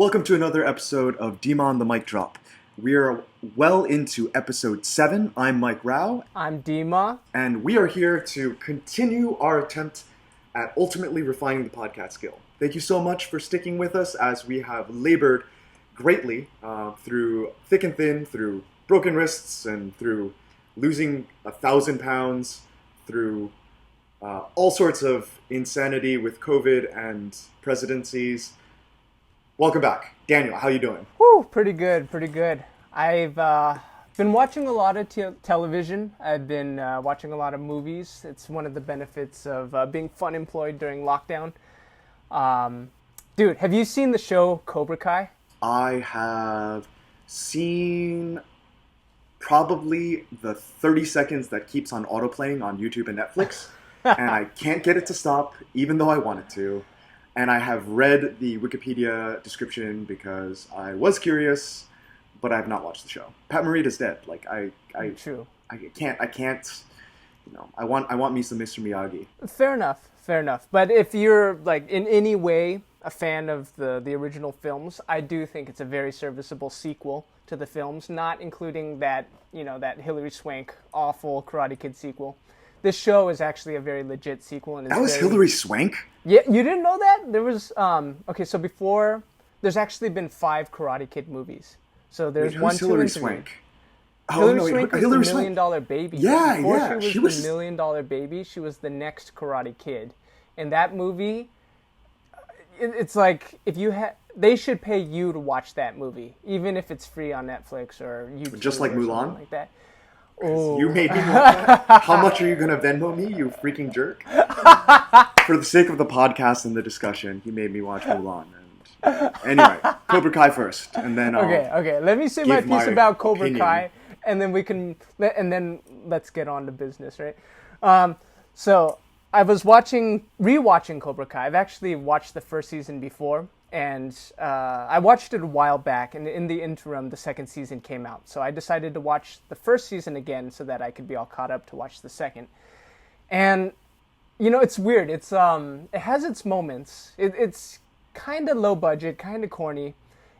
Welcome to another episode of Dmah and Mike Rao. We are well into episode 7. I'm Mike Rao. I'm Dmah. And we are here to continue our attempt at ultimately refining the podcast skill. Thank you so much for sticking with us as we have labored greatly through thick and thin, through broken wrists, and through losing 1,000 pounds, through all sorts of insanity with COVID and presidencies. Welcome back. Daniel, how you doing? Woo, pretty good. I've been watching a lot of television. I've been watching a lot of movies. It's one of the benefits of being fun employed during lockdown. Dude, have you seen the show Cobra Kai? I have seen probably the 30 seconds that keeps on autoplaying on YouTube and Netflix, and I can't get it to stop, even though I wanted to. And I have read the Wikipedia description because I was curious, but I have not watched the show. Pat Morita's dead. Like True. I can't. You know, I want me some Mr. Miyagi. Fair enough. But if you're like in any way a fan of the original films, I do think it's a very serviceable sequel to the films, not including that Hilary Swank awful Karate Kid sequel. This show is actually a very legit sequel, and that was Hilary Swank? Yeah, you didn't know that? There was so before there's actually been 5 Karate Kid movies. So there's Wait, 1, 2, Hilary and 3. Swank? Hilary Swank was Hilary the $1 Million Baby. Yeah, Before yeah. she was the $1 Million Baby, she was the next Karate Kid. And that movie, it's like if you they should pay you to watch that movie, even if it's free on Netflix or YouTube. Just like or Mulan? like that. Oh. You made me watch that? How much are you going to Venmo me, you freaking jerk? For the sake of the podcast and the discussion, he made me watch Mulan. And anyway, Cobra Kai first, and then Okay. Let me say my piece about Cobra opinion. Kai, and then let's get on to business, right? So I was rewatching Cobra Kai. I've actually watched the first season before. And I watched it a while back, and in the interim, the second season came out. So I decided to watch the first season again so that I could be all caught up to watch the second. And, it's weird. It has its moments. It's kind of low budget, kind of corny,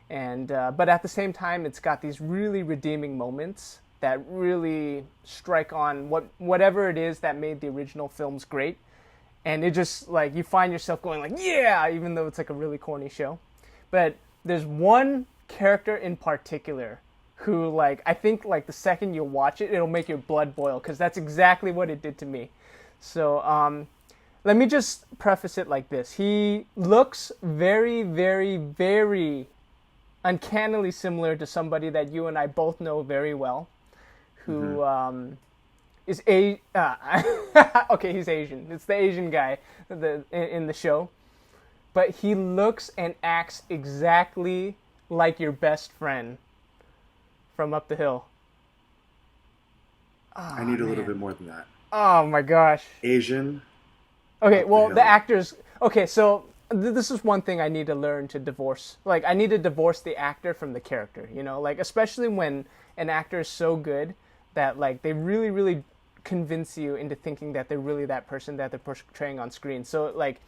and but at the same time, it's got these really redeeming moments that really strike on whatever it is that made the original films great. And it just, like, you find yourself going, like, yeah, even though it's, like, a really corny show. But there's one character in particular who, like, I think, like, the second you watch it, it'll make your blood boil, because that's exactly what it did to me. So, let me just preface it like this. He looks very, very, very uncannily similar to somebody that you and I both know very well, who, is okay, he's Asian. It's the Asian guy in the show. But he looks and acts exactly like your best friend from Up the Hill. Oh, I need a little bit more than that. Oh my gosh. Asian. Okay, well, the actors... Okay, so this is one thing I need to learn to divorce. Like, I need to divorce the actor from the character, Like, especially when an actor is so good that, like, they really, really convince you into thinking that they're really that person that they're portraying on screen. So, like,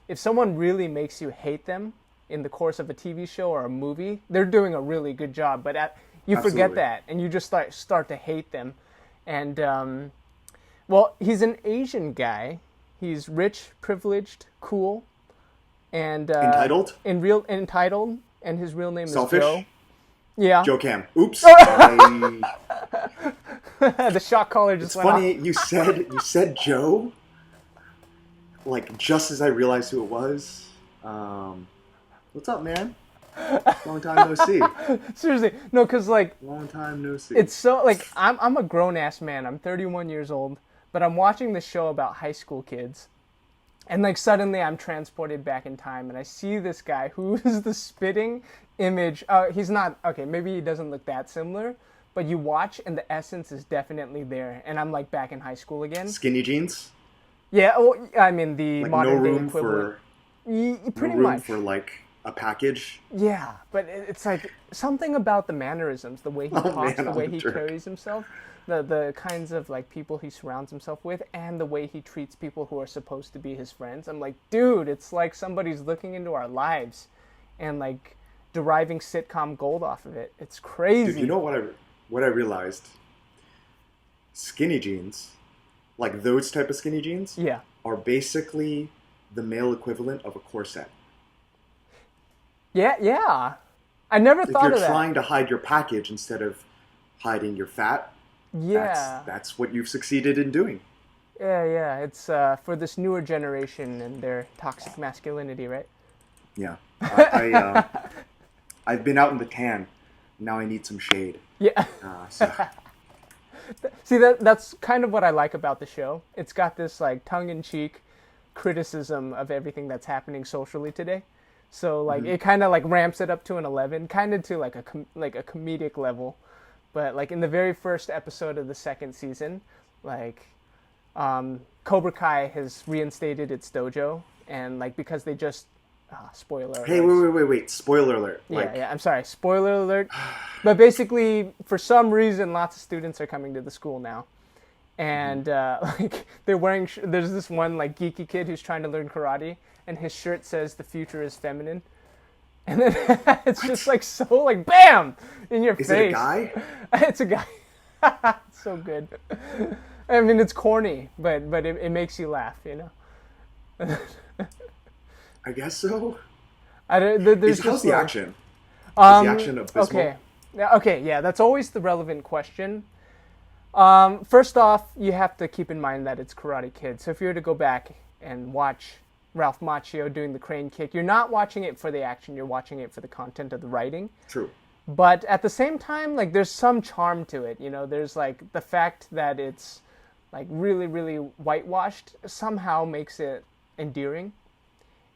if someone really makes you hate them in the course of a TV show or a movie, they're doing a really good job. But you Absolutely. forget that, and you just start to hate them. And, well, he's an Asian guy. He's rich, privileged, cool, and... entitled? Entitled, and his real name Selfish? is Joe. Yeah. Joe Cam. Oops. The shot caller just went funny, off. you said Joe, like, just as I realized who it was. What's up, man? Long time no see. Seriously, no, because, like... Long time no see. It's so, like, I'm a grown-ass man. I'm 31 years old, but I'm watching this show about high school kids. And, like, suddenly I'm transported back in time, and I see this guy who is the spitting image. He's not... Okay, maybe he doesn't look that similar, but you watch, and the essence is definitely there. And I'm, like, back in high school again. Skinny jeans? Yeah, well, I mean, the Like, modern-day equivalent. Pretty much. For, like, a package? Yeah, but it's, like, something about the mannerisms, the way he talks, the way he carries himself, the kinds of, like, people he surrounds himself with, and the way he treats people who are supposed to be his friends. I'm like, dude, it's like somebody's looking into our lives. And, like, deriving sitcom gold off of it. It's crazy. Dude, you know what I realized? Skinny jeans, like those type of skinny jeans, Yeah. are basically the male equivalent of a corset. Yeah. I never If thought you're of that. trying to hide your package instead of hiding your fat, Yeah. that's what you've succeeded in doing. Yeah. It's for this newer generation and their toxic masculinity, right? Yeah. I've been out in the tan. Now I need some shade. Yeah. So See, that's kind of what I like about the show. It's got this like tongue-in-cheek criticism of everything that's happening socially today. So like it kind of like ramps it up to an 11, kind of to like a comedic level. But like in the very first episode of the second season, like Cobra Kai has reinstated its dojo, and like because they just spoiler alert. hey, wait! Spoiler alert! Yeah, I'm sorry. Spoiler alert. But basically, for some reason, lots of students are coming to the school now. And like they're wearing, there's this one like geeky kid who's trying to learn karate, and his shirt says "The future is feminine," and then it's just like so like bam in your face. Is it a guy? It's a guy. It's so good. I mean, it's corny, but it makes you laugh, you know. I guess so. There's How's the like, action? Is the action abysmal? Okay, yeah, that's always the relevant question. First off, you have to keep in mind that it's Karate Kid. So if you were to go back and watch Ralph Macchio doing the crane kick, you're not watching it for the action, you're watching it for the content of the writing. True. But at the same time, like there's some charm to it, you know, there's like the fact that it's like really, really whitewashed somehow makes it endearing.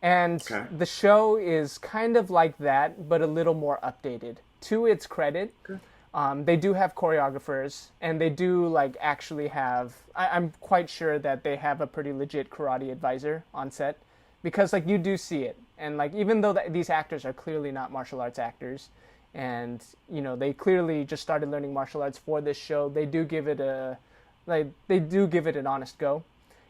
And the show is kind of like that, but a little more updated. To its credit, they do have choreographers, and they do like actually have. I'm quite sure that they have a pretty legit karate advisor on set, because like you do see it, and like even though these actors are clearly not martial arts actors, and you know they clearly just started learning martial arts for this show, they do give it an honest go.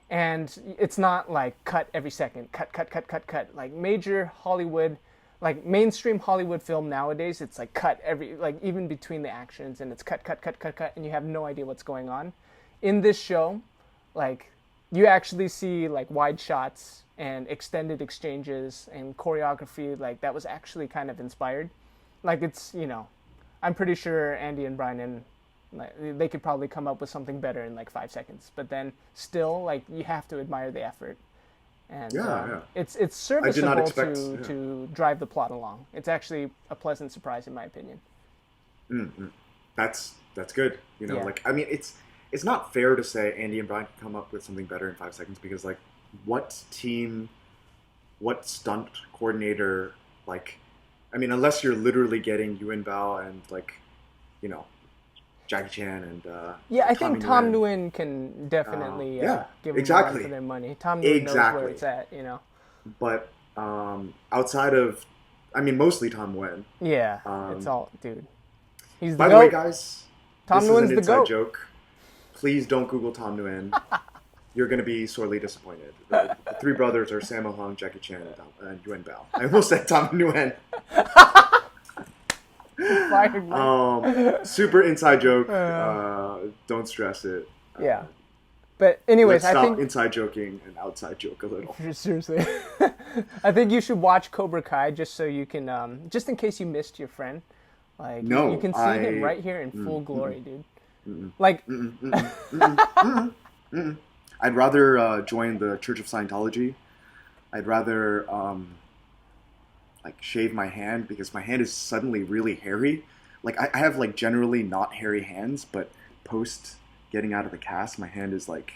And it's not like cut every second, cut. Like major Hollywood, like mainstream Hollywood film nowadays, it's like cut every, like even between the actions, and it's cut, and you have no idea what's going on. In this show, like you actually see like wide shots and extended exchanges and choreography, like that was actually kind of inspired. Like it's, you know, I'm pretty sure Andy and Brian they could probably come up with something better in like 5 seconds, but then still like you have to admire the effort, and it's serviceable to drive the plot along. It's actually a pleasant surprise in my opinion. That's good, you know. Like I mean, it's not fair to say Andy and Brian can come up with something better in 5 seconds, because like what stunt coordinator, like I mean, unless you're literally getting Yuen Bao and like, you know, Jackie Chan and I think Tom Nguyen can definitely give them a run for their money. Tom Nguyen knows where it's at, you know. But outside of, I mean, mostly Tom Nguyen. Yeah, it's all, dude. He's the By GOAT. the way, guys, Tom this Nguyen's is an the inside GOAT. joke. Please don't Google Tom Nguyen. You're going to be sorely disappointed. The three brothers are Sammo Hung, Jackie Chan, and Yuen Bao. I almost said Tom Nguyen. Super inside joke. Don't stress it. Yeah. But anyways, let's I stop think inside joking and outside joke a little. Seriously. I think you should watch Cobra Kai just so you can just in case you missed your friend. Like you can see him right here in full glory, dude. Like I'd rather join the Church of Scientology. I'd rather like shave my hand, because my hand is suddenly really hairy. Like I have like generally not hairy hands, but post getting out of the cast, my hand is like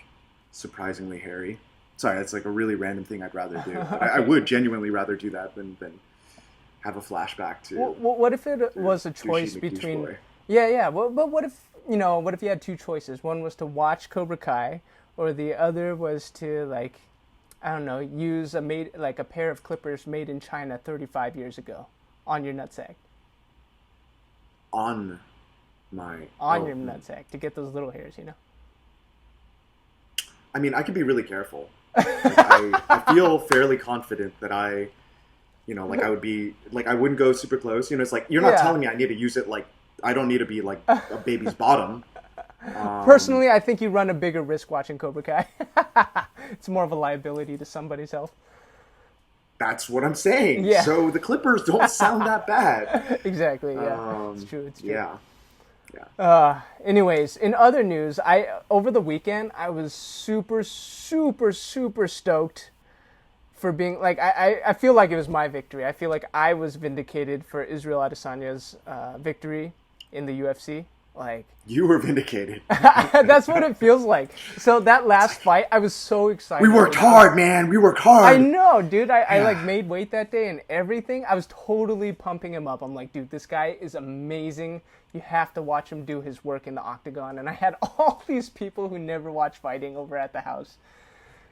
surprisingly hairy. Sorry, that's like a really random thing I'd rather do. Okay. I would genuinely rather do that than have a flashback to. Well, what if it was a choice between? Yeah. Well, but what if you had two choices? One was to watch Cobra Kai, or the other was to like, I don't know, use a pair of clippers made in China 35 years ago on your nutsack. On your nutsack to get those little hairs, you know. I mean, I can be really careful. Like, I feel fairly confident that You know, like I would be like I wouldn't go super close. You know, it's like you're not Yeah. telling me I need to use it. Like I don't need to be like a baby's bottom. Personally, I think you run a bigger risk watching Cobra Kai. It's more of a liability to somebody's health. That's what I'm saying. Yeah. So the Clippers don't sound that bad. Exactly. Yeah, it's true. It's true. Yeah. Anyways, in other news, over the weekend I was super stoked for being like I feel like it was my victory. I feel like I was vindicated for Israel Adesanya's victory in the UFC. Like You were vindicated. that's what it feels like. So that last fight, I was so excited. We worked hard, man. We worked hard. I know, dude. I like made weight that day and everything. I was totally pumping him up. I'm like, dude, this guy is amazing. You have to watch him do his work in the octagon. And I had all these people who never watch fighting over at the house.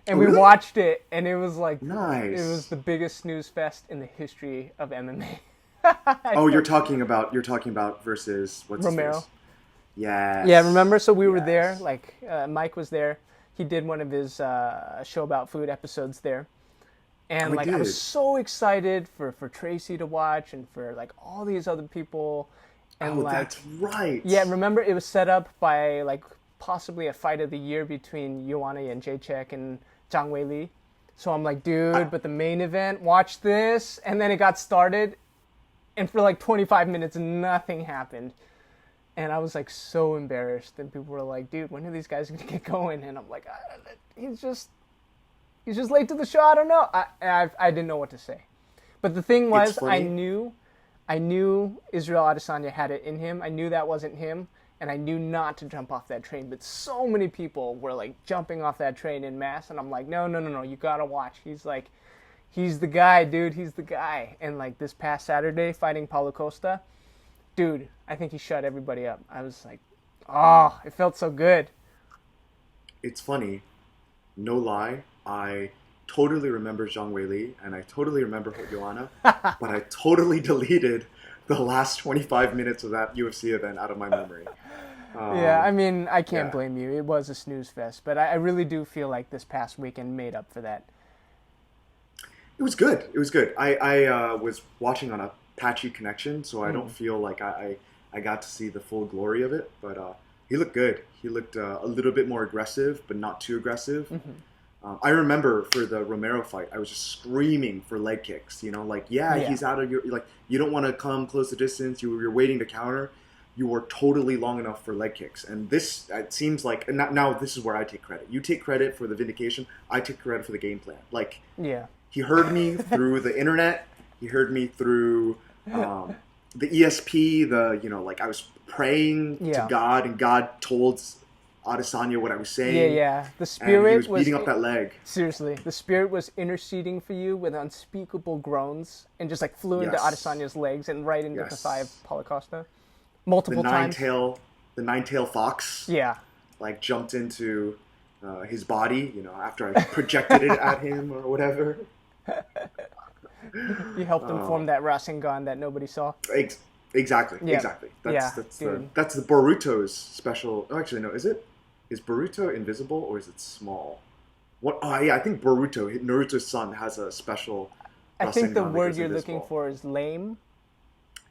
And we watched it, and it was like, nice. It was the biggest snooze fest in the history of MMA. You're talking about versus what's Romero. His face? Yes. Yeah, remember? So we were there. Like Mike was there. He did one of his show about food episodes there, and like I was so excited for Tracy to watch and for like all these other people. And like, that's right. Yeah, remember it was set up by like possibly a fight of the year between Joanna and Jacek and Zhang Weili. So I'm like, dude, but the main event, watch this. And then it got started, and for like 25 minutes, nothing happened. And I was like so embarrassed. And people were like, dude, when are these guys going to get going? And I'm like, he's just late to the show. I don't know. I didn't know what to say. But the thing was, I knew Israel Adesanya had it in him. I knew that wasn't him. And I knew not to jump off that train. But so many people were like jumping off that train en masse. And I'm like, no, you got to watch. He's the guy, dude. He's the guy. And like this past Saturday fighting Paulo Costa, dude, I think he shut everybody up. I was like, oh, it felt so good. It's funny. No lie. I totally remember Zhang Weili and I totally remember Joanna, but I totally deleted the last 25 minutes of that UFC event out of my memory. Yeah, I mean, I can't blame you. It was a snooze fest, but I really do feel like this past weekend made up for that. It was good. It was good. I was watching on a patchy connection, so I don't feel like I got to see the full glory of it, but he looked good. He looked a little bit more aggressive, but not too aggressive. I remember for the Romero fight, I was just screaming for leg kicks. You know, like, he's out of your, like, you don't want to come close the distance. You're waiting to counter. You were totally long enough for leg kicks. And this, it seems like, and now this is where I take credit. You take credit for the vindication. I take credit for the game plan. Like, he heard me through the internet. He heard me through the ESP. Like I was praying to God, and God told Adesanya what I was saying. Yeah. The spirit and he was beating up that leg. Seriously, the spirit was interceding for you with unspeakable groans, and just like flew into Adesanya's legs and right into the thigh of Paulo Costa multiple times. The nine-tail fox. Yeah. Like jumped into his body. You know, after I projected it at him or whatever. You helped him form that Rasengan that nobody saw. Exactly. That's the Boruto's special. Oh, actually, no. Is Boruto invisible or is it small? What? Oh, yeah. I think Boruto, Naruto's son, has a special. I think the word you're looking for is lame.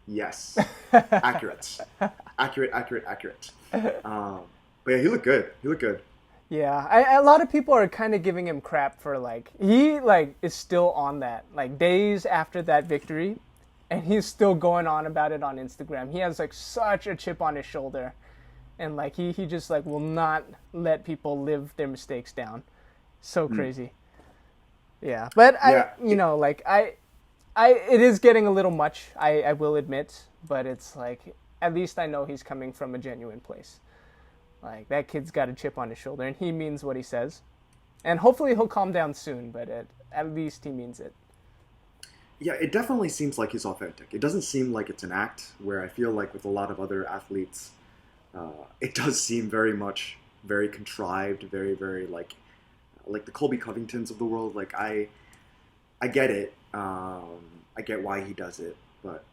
Yes. Accurate. Accurate. But yeah, he looked good. Yeah, a lot of people are kind of giving him crap for he is still on that days after that victory, and he's still going on about it on Instagram. He has such a chip on his shoulder, and he just will not let people live their mistakes down. So crazy. Yeah, but it is getting a little much. I will admit, but it's at least I know he's coming from a genuine place. That kid's got a chip on his shoulder, and he means what he says. And hopefully he'll calm down soon, but at least he means it. Yeah, it definitely seems like he's authentic. It doesn't seem like it's an act, where I feel like with a lot of other athletes, it does seem very contrived, very, very like the Colby Covingtons of the world. I get it. I get why he does it, but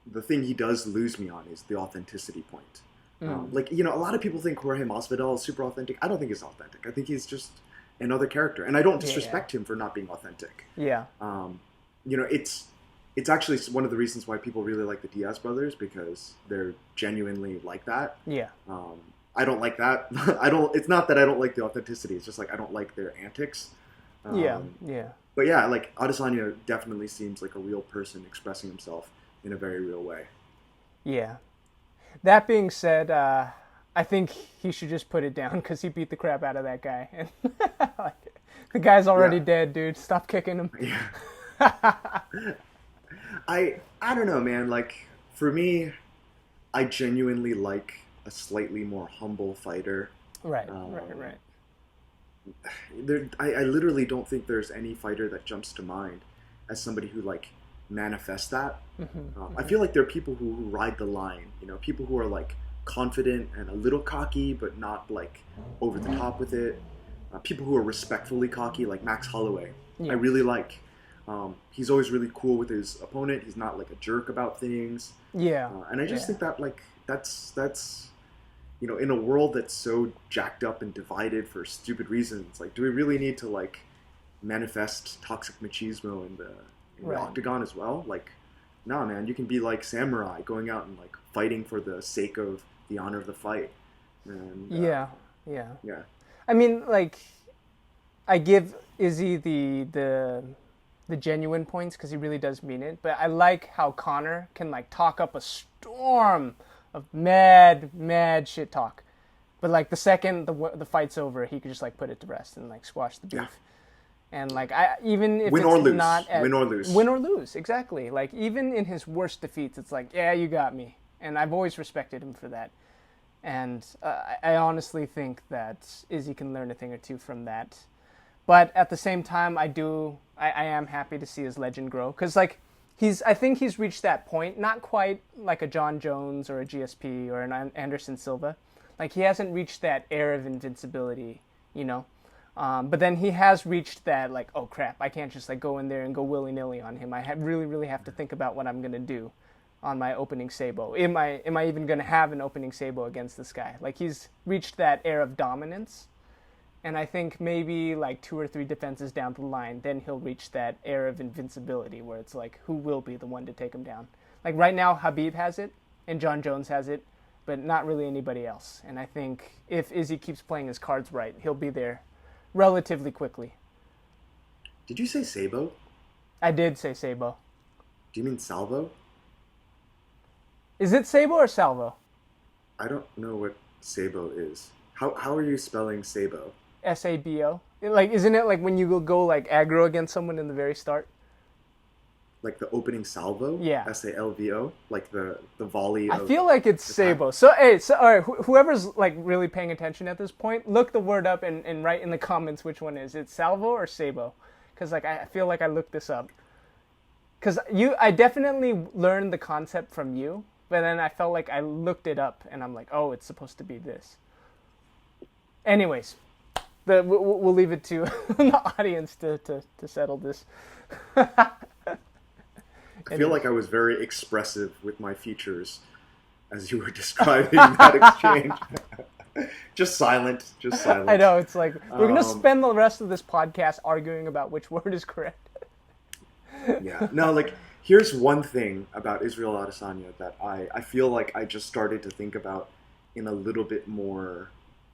the thing he does lose me on is the authenticity point. A lot of people think Jorge Masvidal is super authentic. I don't think he's authentic. I think he's just another character, and I don't disrespect him for not being authentic. Yeah. it's actually one of the reasons why people really like the Diaz brothers, because they're genuinely like that. Yeah. I don't like that. I don't. It's not that I don't like the authenticity. It's just like I don't like their antics. Yeah. But yeah, like Adesanya definitely seems like a real person expressing himself in a very real way. Yeah. That being said, I think he should just put it down because he beat the crap out of that guy. And like, the guy's already dead, dude. Stop kicking him. Yeah. I don't know, man. Like, for me, I genuinely like a slightly more humble fighter. Right. I literally don't think there's any fighter that jumps to mind as somebody who like manifests that. I feel like there are people who ride the line. You know, people who are like confident and a little cocky, but not like over the top with it. People who are respectfully cocky, like Max Holloway. Yeah. I really like. He's always really cool with his opponent. He's not like a jerk about things. Yeah. And I just think that like that's you know, in a world that's so jacked up and divided for stupid reasons, like, do we really need to like manifest toxic machismo in the octagon as well? Like, nah, man, you can be like samurai going out and like fighting for the sake of the honor of the fight. And, yeah. Yeah. I mean, like, I give Izzy the genuine points because he really does mean it. But I like how Connor can like talk up a storm of mad shit talk, but like the second the fight's over, he could just like put it to rest and like squash the beef. Yeah. And like even if win or lose, exactly. Like even in his worst defeats, it's like, yeah, you got me, and I've always respected him for that. And I honestly think that Izzy can learn a thing or two from that. But at the same time, I am happy to see his legend grow, because like I think he's reached that point, not quite like a John Jones or a GSP or an Anderson Silva. Like he hasn't reached that air of invincibility, you know. But then he has reached that like, oh crap, I can't just like go in there and go willy-nilly on him. I really have to think about what I'm gonna do on my opening Sabo. Am I even gonna have an opening Sabo against this guy? Like he's reached that air of dominance. And I think maybe like 2 or 3 defenses down the line, then he'll reach that air of invincibility where it's like, who will be the one to take him down? Like right now, Khabib has it and John Jones has it, but not really anybody else. And I think if Izzy keeps playing his cards right, he'll be there relatively quickly. Did you say Sabo? I did say Sabo. Do you mean Salvo? Is it Sabo or Salvo? I don't know what Sabo is. How are you spelling Sabo? Sabo. Like, isn't it like when you go like aggro against someone in the very start? Like the opening salvo? Yeah. Salvo? Like the volley I feel like it's Sabo. So, hey, all right, whoever's like really paying attention at this point, look the word up and write in the comments which one is. It's Salvo or Sabo? Because like I feel like I looked this up. Because I definitely learned the concept from you, but then I felt like I looked it up and I'm like, oh, it's supposed to be this. Anyways, we'll leave it to the audience to settle this. I feel like I was very expressive with my features as you were describing that exchange. Just silent. I know, it's like, we're going to spend the rest of this podcast arguing about which word is correct. Yeah. No, like, here's one thing about Israel Adesanya that I feel like I just started to think about in a little bit more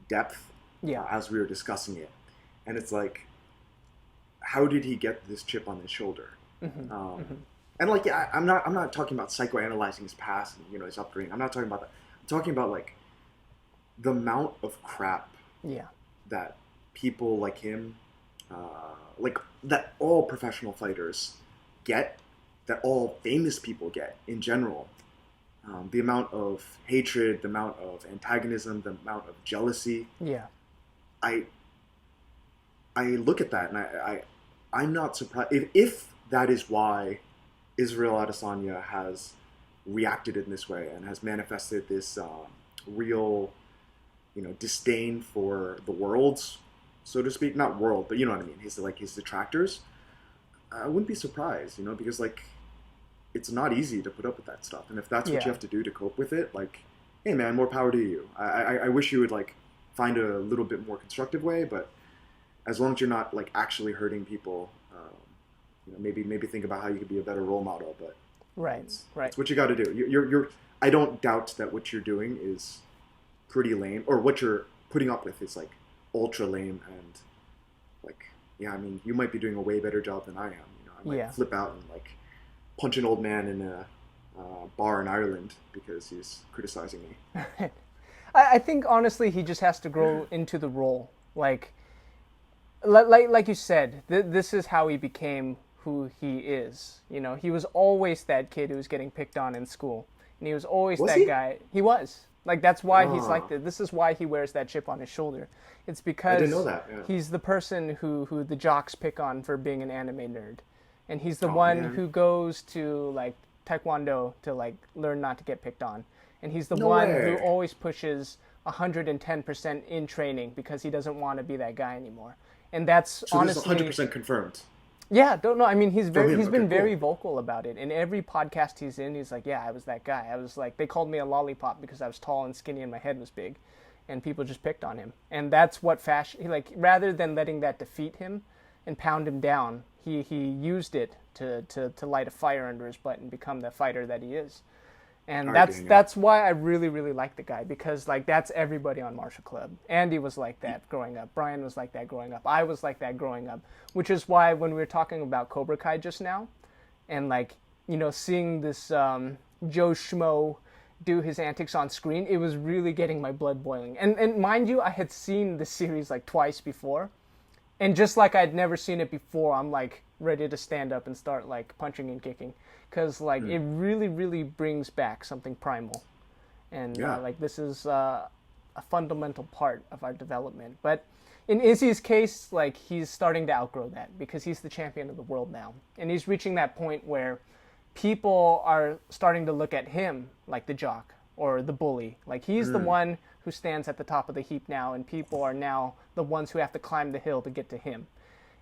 depth. Yeah. As we were discussing it. And it's like, how did he get this chip on his shoulder? And like, yeah, I'm not talking about psychoanalyzing his past and, you know, his upbringing. I'm not talking about that. I'm talking about like the amount of crap that people like him, like that all professional fighters get, that all famous people get in general. The amount of hatred, the amount of antagonism, the amount of jealousy. Yeah. I look at that and I'm not surprised if that is why Israel Adesanya has reacted in this way and has manifested this real, you know, disdain for the world's, so to speak, not world, but you know what I mean. He's like his detractors. I wouldn't be surprised, you know, because like it's not easy to put up with that stuff, and if that's what you have to do to cope with it, like, hey man, more power to you. I wish you would like find a little bit more constructive way, but as long as you're not like actually hurting people, maybe think about how you could be a better role model. But Right. it's what you got to do. You're I don't doubt that what you're doing is pretty lame, or what you're putting up with is like ultra lame, and like, yeah, I mean, you might be doing a way better job than I am. I might flip out and like punch an old man in a bar in Ireland because he's criticizing me. I think honestly he just has to grow into the role. Like you said, this is how he became who he is. He was always that kid who was getting picked on in school, and he was always that guy. He was. Like, that's why he's like this. This is why he wears that chip on his shoulder. It's because I didn't know that. Yeah. He's the person who the jocks pick on for being an anime nerd, and he's the one who goes to like taekwondo to like learn not to get picked on, and he's the one who always pushes 110% in training because he doesn't want to be that guy anymore. And that's so honestly 100% confirmed. Yeah, don't know. I mean, he's been very vocal about it. In every podcast he's in, he's like, yeah, I was that guy. I was like, they called me a lollipop because I was tall and skinny and my head was big, and people just picked on him. And that's what fashion, like, rather than letting that defeat him and pound him down, he used it to light a fire under his butt and become the fighter that he is. And that's why I really, really like the guy, because like that's everybody on Martial Club. Andy was like that growing up. Brian was like that growing up. I was like that growing up, which is why when we were talking about Cobra Kai just now, and like, seeing this Joe Schmo do his antics on screen, it was really getting my blood boiling. And mind you, I had seen the series like twice before, and just like I'd never seen it before, I'm like ready to stand up and start like punching and kicking. Because like it really, really brings back something primal, and like this is a fundamental part of our development. But in Izzy's case, like he's starting to outgrow that because he's the champion of the world now, and he's reaching that point where people are starting to look at him like the jock or the bully. Like he's the one who stands at the top of the heap now, and people are now the ones who have to climb the hill to get to him.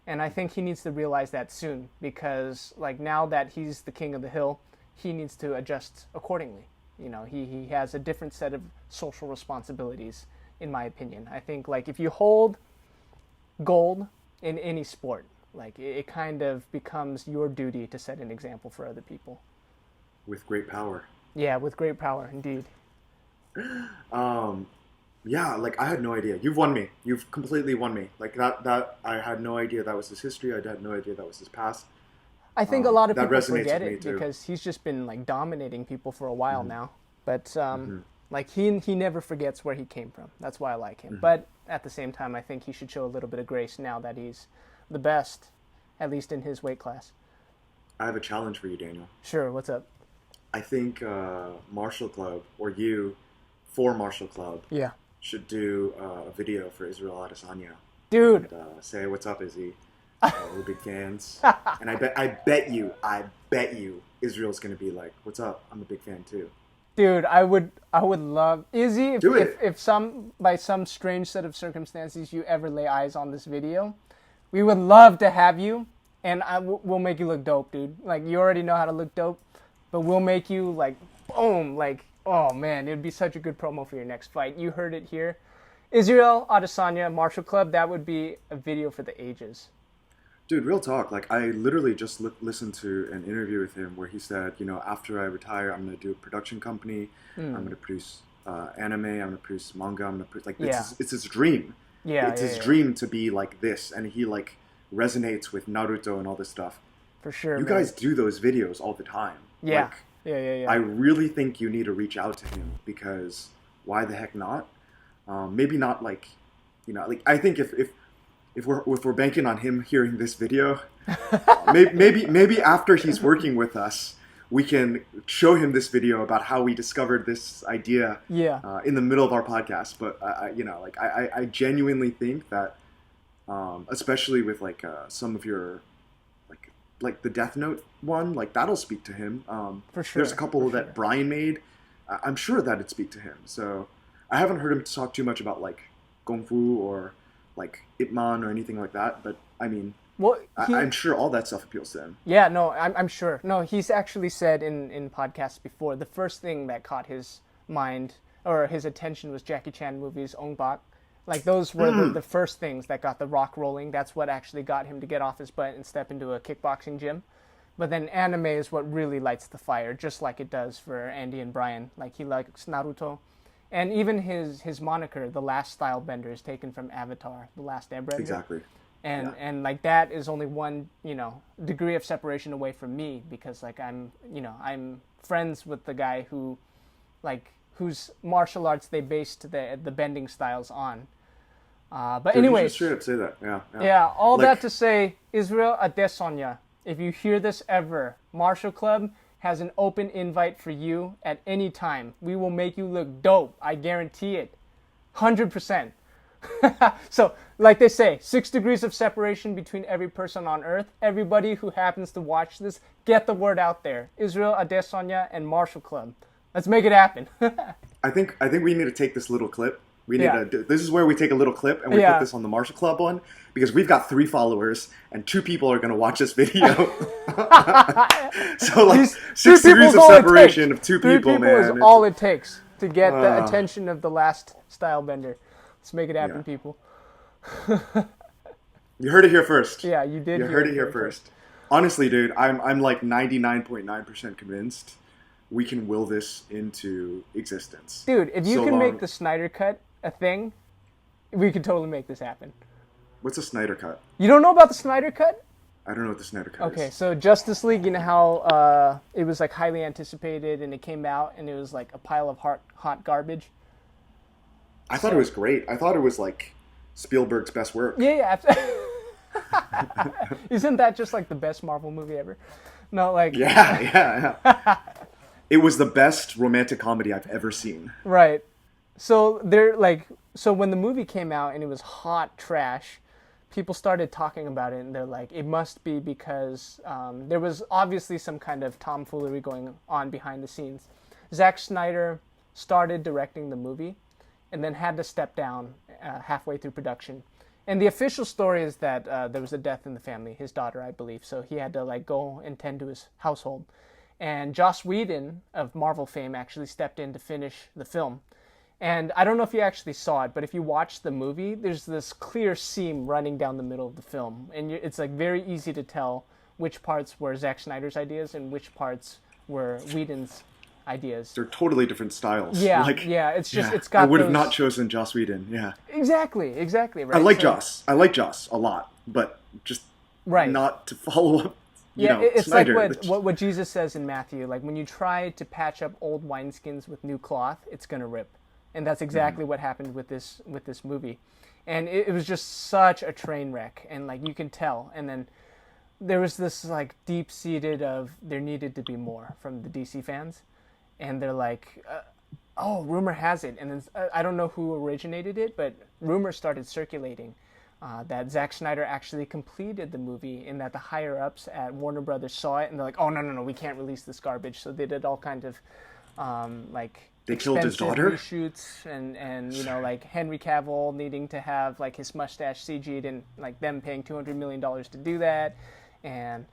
And I think he needs to realize that soon, because like now that he's the king of the hill, he needs to adjust accordingly. He has a different set of social responsibilities, in my opinion. I think like if you hold gold in any sport, like it kind of becomes your duty to set an example for other people. With great power. Yeah, with great power, indeed. Yeah, like I had no idea. You've won me. You've completely won me. Like that I had no idea that was his history. I had no idea that was his past. I think a lot of people forget it because he's just been like dominating people for a while now. But like he never forgets where he came from. That's why I like him. But at the same time, I think he should show a little bit of grace now that he's the best, at least in his weight class. I have a challenge for you, Daniel. Sure, what's up? I think Martial Club, or you for Martial Club, should do a video for Israel Adesanya. Dude. And, say, what's up, Izzy? We're big fans. And I bet you Israel's going to be like, what's up? I'm a big fan too. Dude, I would love Izzy if by some strange set of circumstances you ever lay eyes on this video, we would love to have you, and we'll make you look dope, dude. Like you already know how to look dope, but we'll make you like boom, like oh man, it would be such a good promo for your next fight. You heard it here. Israel Adesanya, Martial Club, that would be a video for the ages. Dude, real talk. Like, I literally just listened to an interview with him where he said, after I retire, I'm going to do a production company. I'm going to produce anime. I'm going to produce manga. I'm going to produce, like, it's his dream. It's his dream to be like this. And he, like, resonates with Naruto and all this stuff. For sure, You guys do those videos all the time. Yeah. Like, Yeah. I really think you need to reach out to him, because why the heck not? Maybe not like, like I think if we're banking on him hearing this video, maybe after he's working with us, we can show him this video about how we discovered this idea in the middle of our podcast. But I genuinely think that, especially with like some of your like the Death Note one, like that'll speak to him. For sure. There's a couple that Brian made. I'm sure that'd speak to him. So I haven't heard him talk too much about like Kung Fu or like Ip Man or anything like that. But I mean, I'm sure all that stuff appeals to him. Yeah, no, I'm sure. No, he's actually said in podcasts before, the first thing that caught his mind or his attention was Jackie Chan movies, Ong Bak, Like those were the first things that got The Rock rolling. That's what actually got him to get off his butt and step into a kickboxing gym. But then anime is what really lights the fire, just like it does for Andy and Brian. Like he likes Naruto. And even his moniker, The Last Stylebender, is taken from Avatar, The Last Airbender. Exactly. And like that is only one, degree of separation away from me, because like I'm friends with the guy whose martial arts they based the bending styles on. But anyway, straight up say that. Yeah. All that to say, Israel Adesanya, if you hear this ever, Martial Club has an open invite for you at any time. We will make you look dope. I guarantee it. 100%. So, like they say, 6 degrees of separation between every person on Earth. Everybody who happens to watch this, get the word out there. Israel Adesanya and Martial Club. Let's make it happen. I think we need to take this little clip. This is where we take a little clip and we put this on the Martial Club one, because we've got 3 followers and 2 people are going to watch this video. So like 6 degrees of separation of 2 people, man. 3 people is all it takes to get the attention of the last Stylebender. Let's make it happen, people. You heard it here first. Yeah, you did. You heard it here first. Honestly, dude, I'm like 99.9% convinced we can will this into existence. Dude, if you can make the Snyder Cut a thing, we could totally make this happen. What's a Snyder Cut? You don't know about the Snyder Cut? I don't know what the Snyder Cut is. Okay, so Justice League, you know how it was like highly anticipated and it came out and it was like a pile of hot garbage? I thought it was great. I thought it was like Spielberg's best work. Yeah. Isn't that just like the best Marvel movie ever? No, like... Yeah. It was the best romantic comedy I've ever seen. Right. So when the movie came out and it was hot trash, people started talking about it and they're like, it must be because there was obviously some kind of tomfoolery going on behind the scenes. Zack Snyder started directing the movie and then had to step down halfway through production. And the official story is that there was a death in the family, his daughter, I believe. So he had to like go and tend to his household. And Joss Whedon of Marvel fame actually stepped in to finish the film. And I don't know if you actually saw it, but if you watch the movie, there's this clear seam running down the middle of the film. And it's like very easy to tell which parts were Zack Snyder's ideas and which parts were Whedon's ideas. They're totally different styles. Yeah, it's just, it's got I would have not chosen Joss Whedon, Exactly, right? I like Joss a lot, but just not to follow up, it's Snyder. like what Jesus says in Matthew, like when you try to patch up old wineskins with new cloth, it's going to rip. And that's exactly what happened with this movie. And it was just such a train wreck, and like you can tell. And then there was this like deep-seated of there needed to be more from the DC fans. And they're like, rumor has it. And then I don't know who originated it, but rumors started circulating that Zack Snyder actually completed the movie, and that the higher-ups at Warner Brothers saw it, and they're like, oh, no, we can't release this garbage. So they did all kinds of, they killed his daughter? Reshoots, and like Henry Cavill needing to have, like, his mustache CG'd, and, like, them paying $200 million to do that. And...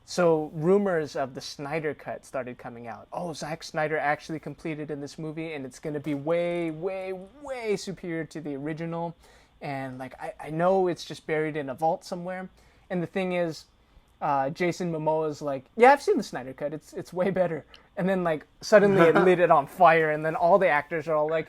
so rumors of the Snyder Cut started coming out. Oh, Zack Snyder actually completed in this movie, and it's going to be way, way, way superior to the original. And like I know it's just buried in a vault somewhere. And the thing is, Jason Momoa's like, yeah, I've seen the Snyder Cut. It's way better. And then like suddenly it lit it on fire, and then all the actors are all like,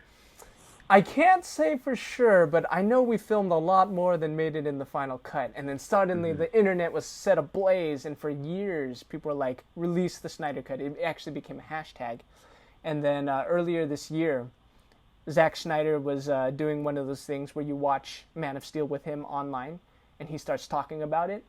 I can't say for sure, but I know we filmed a lot more than made it in the final cut. And then suddenly the internet was set ablaze, and for years people were like, release the Snyder Cut. It actually became a hashtag. And then earlier this year, Zack Snyder was doing one of those things where you watch Man of Steel with him online, and he starts talking about it.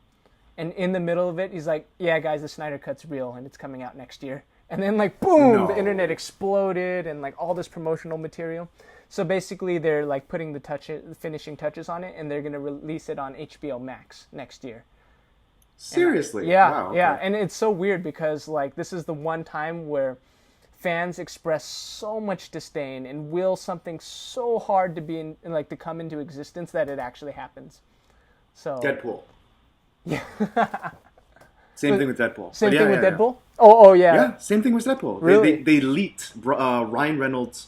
And in the middle of it, he's like, yeah, guys, the Snyder Cut's real, and it's coming out next year. And then like, boom, the internet exploded, and like all this promotional material. So basically, they're like putting the finishing touches on it, and they're gonna release it on HBO Max next year. Seriously? Wow, yeah. And it's so weird because like this is the one time where fans express so much disdain and will something so hard to be to come into existence that it actually happens. So Deadpool. Yeah. Same thing with Deadpool. Same thing with Deadpool? Oh yeah. Yeah, same thing with Deadpool. Really? They leaked Ryan Reynolds'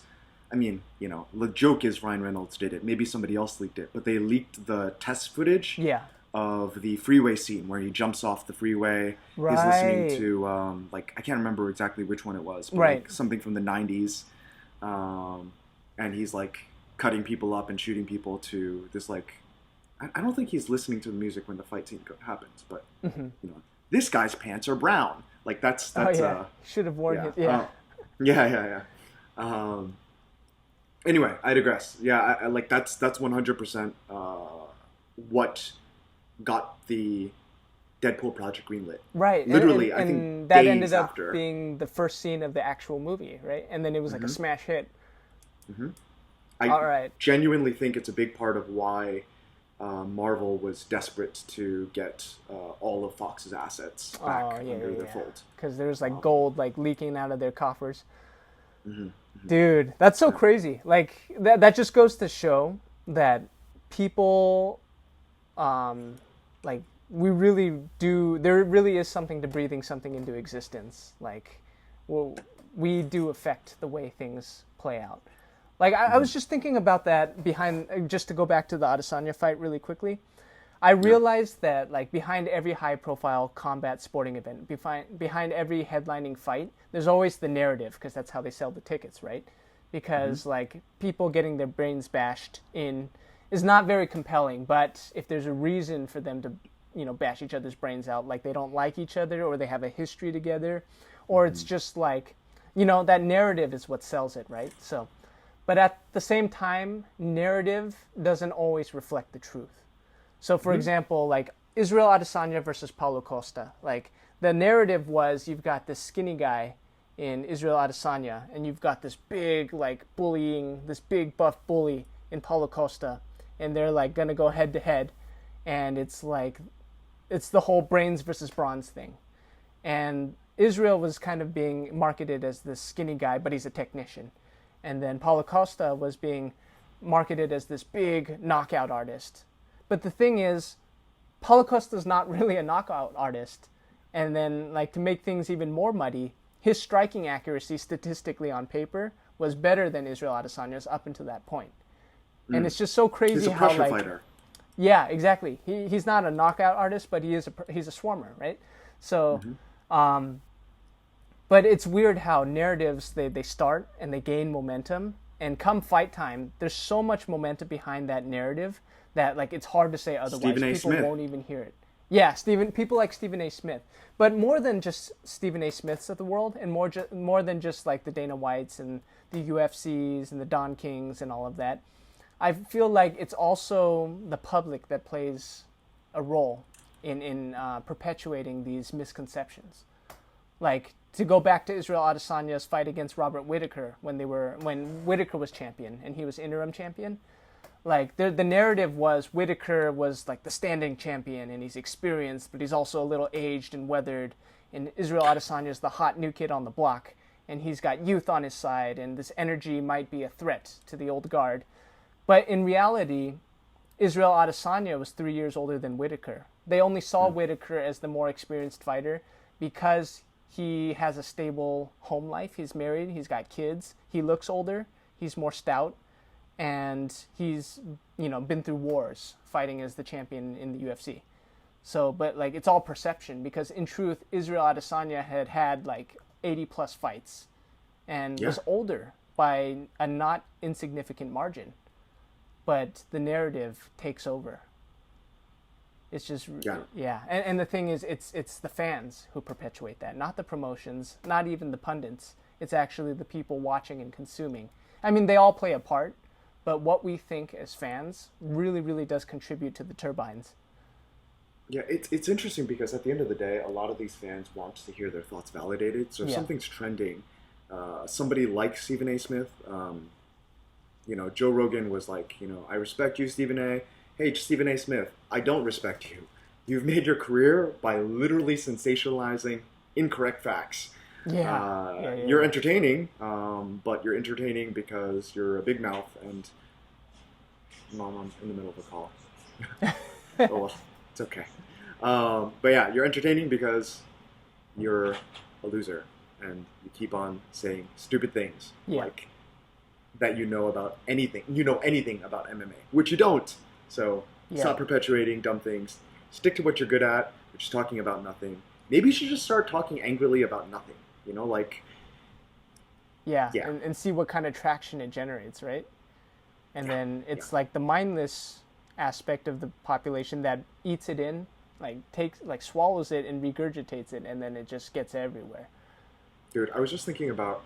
I mean, you know, the joke is Ryan Reynolds did it. Maybe somebody else leaked it, but they leaked the test footage Yeah. of the freeway scene where he jumps off the freeway. He's listening Right. to like I can't remember exactly which one it was, but Right. like something from the '90s, and he's like cutting people up and shooting people to this like. I don't think he's listening to the music when the fight scene happens, but you know, this guy's pants are brown. Like that's Oh yeah. Should have worn yeah. it. Yeah. Yeah. Anyway, I digress. Yeah, I like that's 100% what got the Deadpool project greenlit. Right. Literally, and I think that days ended up after. being the first scene of the actual movie, right? And then it was like a smash hit. I All right. genuinely think it's a big part of why Marvel was desperate to get all of Fox's assets back under their fold. Because there's like gold like leaking out of their coffers. Dude, that's so crazy. Like that just goes to show that people, like we really do. There really is something to breathing something into existence. Like, well, we do affect the way things play out. Like I was just thinking about that behind. Just to go back to the Adesanya fight really quickly. I realized that like behind every high-profile combat sporting event, behind every headlining fight, there's always the narrative because that's how they sell the tickets, right? Because like people getting their brains bashed in is not very compelling, but if there's a reason for them to, you know, bash each other's brains out, like they don't like each other or they have a history together, or it's just like, you know, that narrative is what sells it, right? So, but at the same time, narrative doesn't always reflect the truth. So, for example, like Israel Adesanya versus Paulo Costa, like the narrative was you've got this skinny guy in Israel Adesanya, and you've got this big, like this big buff bully in Paulo Costa, and they're like gonna go head to head, and it's like, it's the whole brains versus bronze thing. And Israel was kind of being marketed as this skinny guy, but he's a technician. And then Paulo Costa was being marketed as this big knockout artist. But the thing is, Paulo Costa's not really a knockout artist. And then, like, to make things even more muddy, his striking accuracy statistically on paper was better than Israel Adesanya's up until that point. And it's just so crazy He's a how, pressure like, fighter. yeah, exactly. He's not a knockout artist, but he's a swarmer, right? So, but it's weird how narratives, they start and they gain momentum. And come fight time, there's so much momentum behind that narrative that like it's hard to say otherwise. Stephen A. People Smith. won't even hear it. Yeah, people like Stephen A. Smith, but more than just Stephen A. Smiths of the world, and more than just like the Dana Whites and the UFCs and the Don Kings and all of that. I feel like it's also the public that plays a role in perpetuating these misconceptions. Like, to go back to Israel Adesanya's fight against Robert Whittaker when Whittaker was champion and he was interim champion. Like, the narrative was Whittaker was like the standing champion and he's experienced, but he's also a little aged and weathered. And Israel Adesanya's the hot new kid on the block, and he's got youth on his side, and this energy might be a threat to the old guard. But in reality, Israel Adesanya was 3 years older than Whittaker. They only saw Whittaker as the more experienced fighter because he has a stable home life. He's married. He's got kids. He looks older. He's more stout. And he's, been through wars fighting as the champion in the UFC. So, but like, it's all perception because in truth, Israel Adesanya had like 80 plus fights and was older by a not insignificant margin. But the narrative takes over. It's just, yeah. And the thing is, it's the fans who perpetuate that, not the promotions, not even the pundits. It's actually the people watching and consuming. I mean, they all play a part, but what we think as fans really, really does contribute to the turbines. Yeah, it's interesting because at the end of the day, a lot of these fans want to hear their thoughts validated. So if something's trending, somebody like Stephen A. Smith, Joe Rogan was like, I respect you, Stephen A. Hey, Stephen A. Smith, I don't respect you. You've made your career by literally sensationalizing incorrect facts. You're entertaining, but you're entertaining because you're a big mouth and Mom, I'm in the middle of a call. Oh, well, it's okay. But yeah, you're entertaining because you're a loser and you keep on saying stupid things like that you know about anything. You know anything about MMA, which you don't. So stop perpetuating dumb things. Stick to what you're good at, which is talking about nothing. Maybe you should just start talking angrily about nothing. You know, like... Yeah. And see what kind of traction it generates, right? And then it's like the mindless aspect of the population that eats it in, like swallows it and regurgitates it, and then it just gets everywhere. Dude, I was just thinking about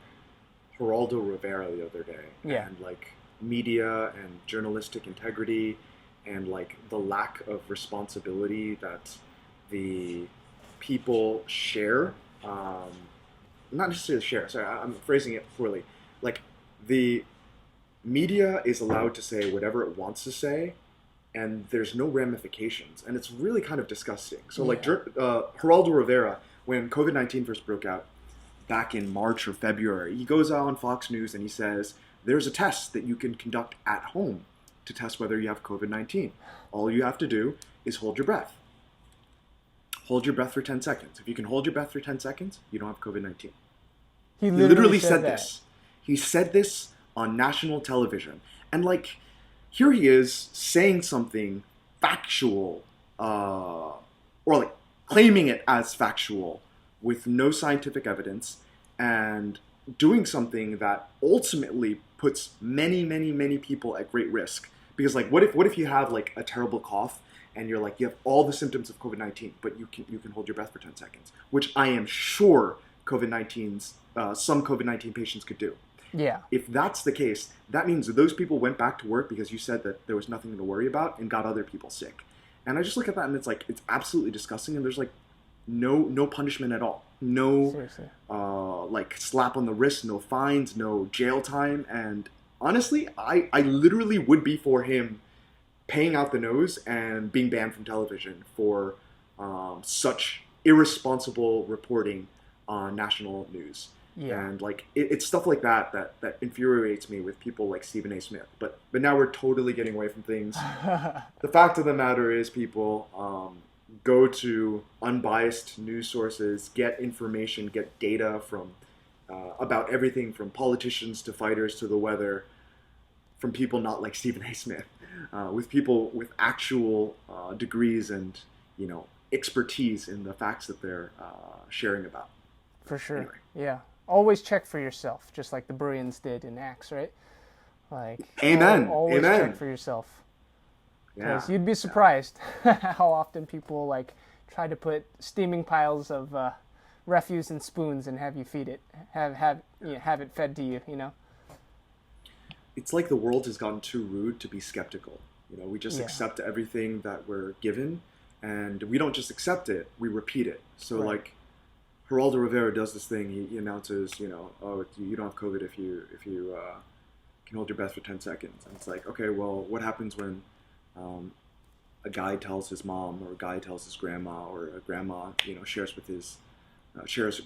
Geraldo Rivera the other day, and like media and journalistic integrity, and like the lack of responsibility that the people share. Not necessarily share. Sorry, I'm phrasing it poorly. Like the media is allowed to say whatever it wants to say, and there's no ramifications, and it's really kind of disgusting. So like Geraldo Rivera, when COVID-19 first broke out back in March or February, he goes out on Fox News and he says there's a test that you can conduct at home to test whether you have COVID-19. All you have to do is hold your breath. Hold your breath for 10 seconds. If you can hold your breath for 10 seconds, you don't have COVID-19. He literally said this. He said this on national television. And like, here he is saying something factual, or like claiming it as factual with no scientific evidence, and doing something that ultimately puts many, many, many people at great risk. Because like, what if you have like a terrible cough and you're like, you have all the symptoms of COVID-19, but you can hold your breath for 10 seconds, which I am sure some COVID-19 patients could do. Yeah. If that's the case, that means that those people went back to work because you said that there was nothing to worry about and got other people sick. And I just look at that and it's like, it's absolutely disgusting, and there's like no punishment at all. No like slap on the wrist, no fines, no jail time. And honestly, I literally would be for him paying out the nose and being banned from television for such irresponsible reporting on national news. Yeah. And like it's stuff like that infuriates me with people like Stephen A. Smith. But now we're totally getting away from things. The fact of the matter is, people, go to unbiased news sources, get information, get data from about everything from politicians to fighters to the weather, from people not like Stephen A. Smith, with people with actual degrees and expertise in the facts that they're sharing about. For sure. Anyway. Yeah. Always check for yourself, just like the Bereans did in Acts, right? Like, Amen. Always Amen. check for yourself. Because you'd be surprised how often people like try to put steaming piles of refuse and spoons and have you feed it, have it fed to you. It's like the world has gotten too rude to be skeptical. We just accept everything that we're given, and we don't just accept it; we repeat it. So like, Geraldo Rivera does this thing. He announces, oh, you don't have COVID if you can hold your breath for 10 seconds. And it's like, okay, well, what happens when a guy tells his mom, or a guy tells his grandma, or a grandma, shares with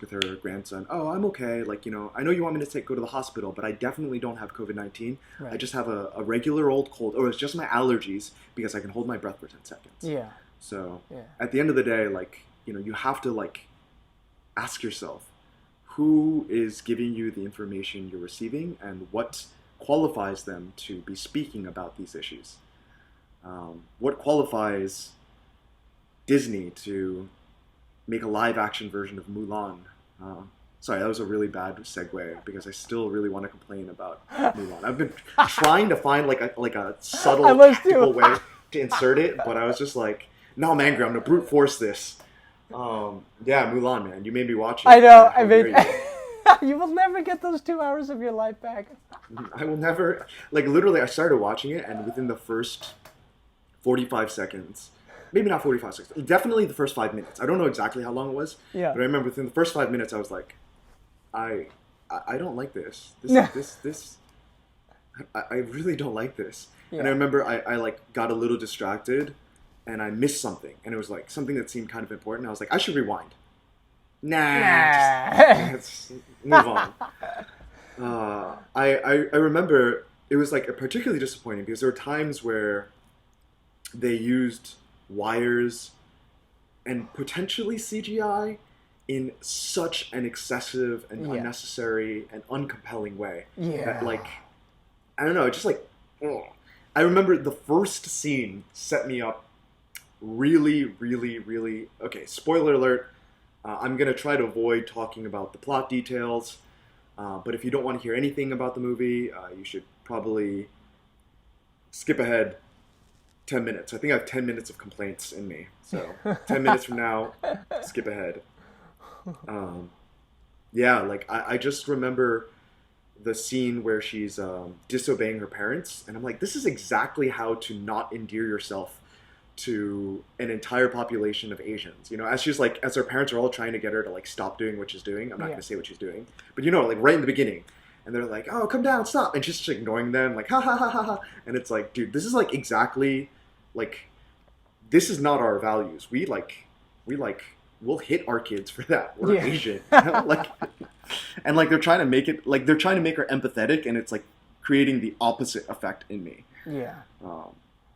her grandson, oh, I'm okay. Like, I know you want me to go to the hospital, but I definitely don't have COVID-19. Right. I just have a regular old cold, or it's just my allergies because I can hold my breath for 10 seconds. Yeah. So at the end of the day, like, you have to like ask yourself, who is giving you the information you're receiving, and what qualifies them to be speaking about these issues? What qualifies Disney to make a live action version of Mulan? Sorry, that was a really bad segue because I still really want to complain about Mulan. I've been trying to find like a subtle tactical way to insert it, but I was just like, no, man, I'm gonna brute force this. Mulan, man, you made me watch it. I know. I mean, you will never get those 2 hours of your life back. I will never. Like, literally, I started watching it, and within the first 45 seconds, maybe not 45 seconds, definitely the first 5 minutes. I don't know exactly how long it was, but I remember within the first 5 minutes, I was like, I don't like this. I really don't like this. Yeah. And I remember I like got a little distracted, and I missed something, and it was like something that seemed kind of important. I was like, I should rewind. Let's move on. I remember it was like particularly disappointing because there were times where they used wires and potentially CGI in such an excessive and unnecessary and uncompelling way that like I don't know, it just like, ugh. I remember the first scene set me up really, really, really. Okay, spoiler alert. I'm gonna try to avoid talking about the plot details, but if you don't want to hear anything about the movie, you should probably skip ahead 10 minutes. I think I have 10 minutes of complaints in me, so 10 minutes from now, skip ahead. Yeah, like I just remember the scene where she's disobeying her parents, and I'm like, this is exactly how to not endear yourself to an entire population of Asians. You know, as she's like, as her parents are all trying to get her to like stop doing what she's doing. I'm not going to say what she's doing, but you know, like right in the beginning, and they're like, "Oh, come down, stop," and she's just ignoring them, like, "Ha ha ha ha ha," and it's like, dude, this is like exactly like, this is not our values. We'll hit our kids for that. We're Asian, you know? Like, and like they're trying to make it, like they're trying to make her empathetic, and it's like creating the opposite effect in me. Yeah.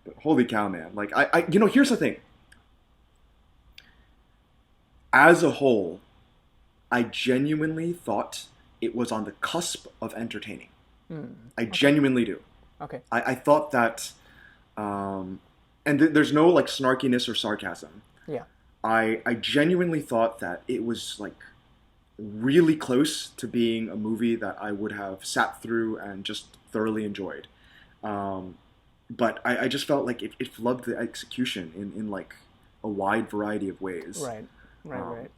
But holy cow, man! Like you know, here's the thing. As a whole, I genuinely thought it was on the cusp of entertaining. I genuinely do. Okay. I thought that, there's no like snarkiness or sarcasm. Yeah. I genuinely thought that it was like really close to being a movie that I would have sat through and just thoroughly enjoyed. But I just felt like it flubbed the execution in like a wide variety of ways. Right.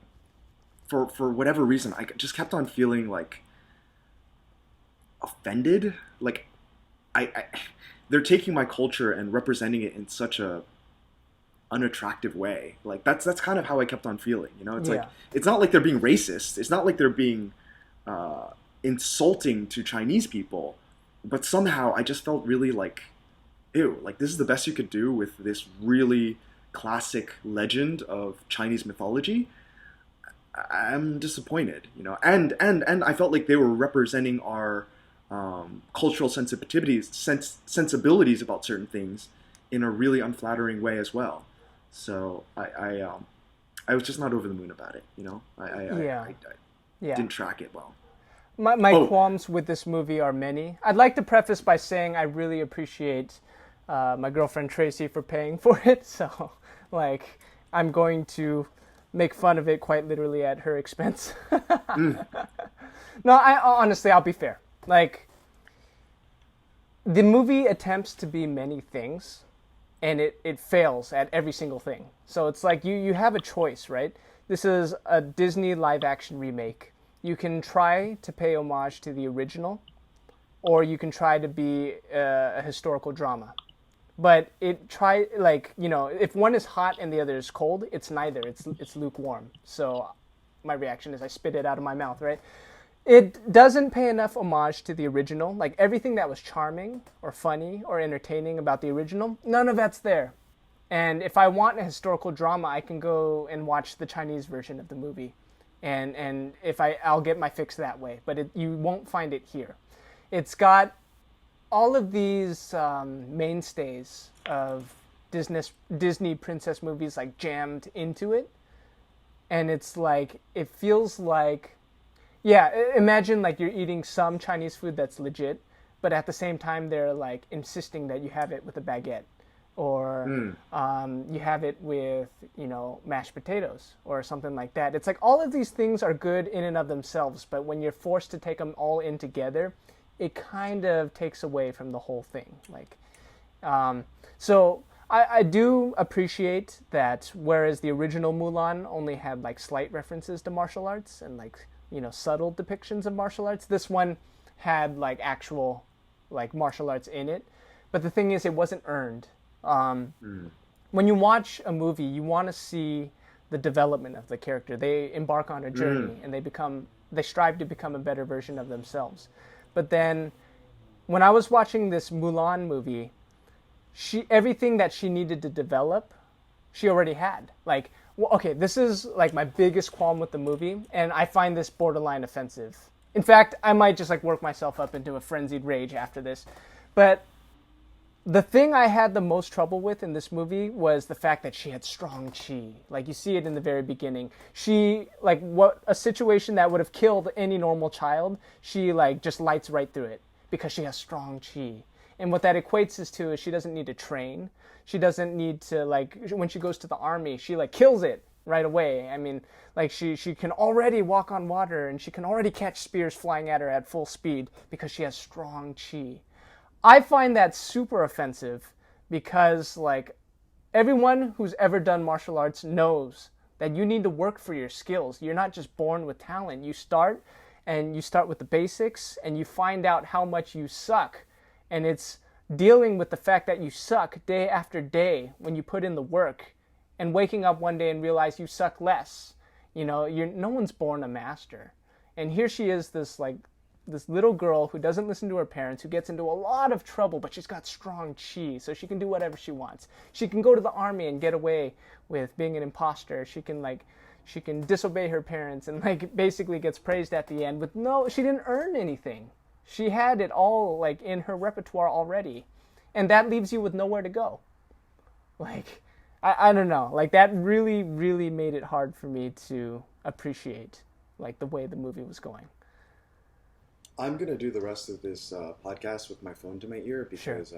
For whatever reason, I just kept on feeling like offended. Like I they're taking my culture and representing it in such a unattractive way. Like that's kind of how I kept on feeling. You know, it's like, it's not like they're being racist. It's not like they're being insulting to Chinese people. But somehow I just felt really like, ew, like this is the best you could do with this really classic legend of Chinese mythology. I'm disappointed, you know, and I felt like they were representing our cultural sensibilities about certain things in a really unflattering way as well. So I was just not over the moon about it, you know. I didn't track it well. My qualms with this movie are many. I'd like to preface by saying I really appreciate my girlfriend Tracy for paying for it. So, like, I'm going to make fun of it quite literally at her expense. No, honestly, I'll be fair. Like, the movie attempts to be many things, and it fails at every single thing. So it's like you have a choice, right? This is a Disney live-action remake. You can try to pay homage to the original, or you can try to be a historical drama. But if one is hot and the other is cold, it's neither. It's lukewarm. So my reaction is I spit it out of my mouth, right? It doesn't pay enough homage to the original. Like everything that was charming or funny or entertaining about the original, none of that's there. And if I want a historical drama, I can go and watch the Chinese version of the movie. And if I'll get my fix that way. But you won't find it here. It's got all of these mainstays of Disney princess movies like jammed into it. And it's like, it feels like, imagine like you're eating some Chinese food that's legit, but at the same time they're like insisting that you have it with a baguette, or you have it with, mashed potatoes or something like that. It's like all of these things are good in and of themselves, but when you're forced to take them all in together, it kind of takes away from the whole thing. Like, so I do appreciate that whereas the original Mulan only had like slight references to martial arts and like, subtle depictions of martial arts, this one had like actual like martial arts in it. But the thing is, it wasn't earned. When you watch a movie, you want to see the development of the character. They embark on a journey and they strive to become a better version of themselves. But then when I was watching this Mulan movie, everything that she needed to develop, she already had. Like, okay, this is like my biggest qualm with the movie, and I find this borderline offensive. In fact, I might just like work myself up into a frenzied rage after this. But the thing I had the most trouble with in this movie was the fact that she had strong chi. Like, you see it in the very beginning. She, like, a situation that would have killed any normal child, she, like, just lights right through it. because she has strong chi. And what that equates is to is she doesn't need to train. She doesn't need to, like, when she goes to the army, she like kills it right away. I mean, like she can already walk on water and she can already catch spears flying at her at full speed because she has strong chi. I find that super offensive because, like, everyone who's ever done martial arts knows that you need to work for your skills. You're not just born with talent. You start with the basics and you find out how much you suck. And it's dealing with the fact that you suck day after day when you put in the work, and waking up one day and realize you suck less. You know, no one's born a master. And here she is, this little girl who doesn't listen to her parents, who gets into a lot of trouble, but she's got strong chi, so she can do whatever she wants. She can go to the army and get away with being an imposter. She can disobey her parents and, like, basically gets praised at the end with she didn't earn anything. She had it all, like, in her repertoire already. And that leaves you with nowhere to go. Like, I don't know. Like, that really, really made it hard for me to appreciate, like, the way the movie was going. I'm gonna do the rest of this podcast with my phone to my ear because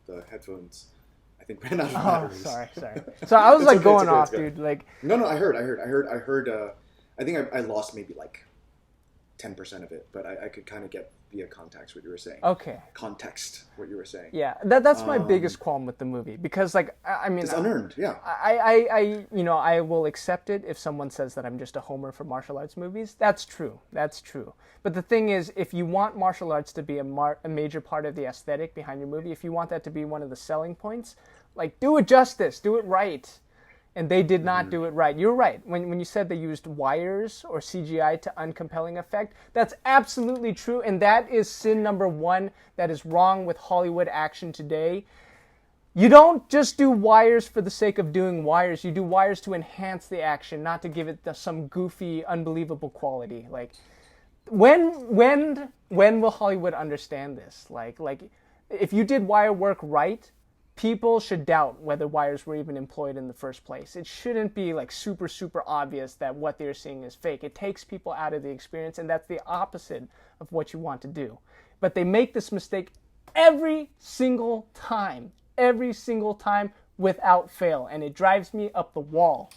the headphones, I think, ran out of batteries. Sorry. So I was like okay, going okay, off, dude. Like, no, I heard. I think I lost maybe like 10% of it, but I could kind of get via context what you were saying. Okay. Context what you were saying. Yeah, that's my biggest qualm with the movie because, like, I mean, it's unearned. Yeah. I will accept it if someone says that I'm just a homer for martial arts movies. That's true. But the thing is, if you want martial arts to be a major part of the aesthetic behind your movie, if you want that to be one of the selling points, like, do it justice, do it right. And they did not do it right. You're right. When you said they used wires or CGI to uncompelling effect, that's absolutely true. And that is sin number one that is wrong with Hollywood action today. You don't just do wires for the sake of doing wires. You do wires to enhance the action, not to give it some goofy, unbelievable quality. Like, when will Hollywood understand this? Like, if you did wire work right, people should doubt whether wires were even employed in the first place. It shouldn't be, like, super, super obvious that what they're seeing is fake. It takes people out of the experience, and that's the opposite of what you want to do. But they make this mistake every single time without fail, and it drives me up the wall.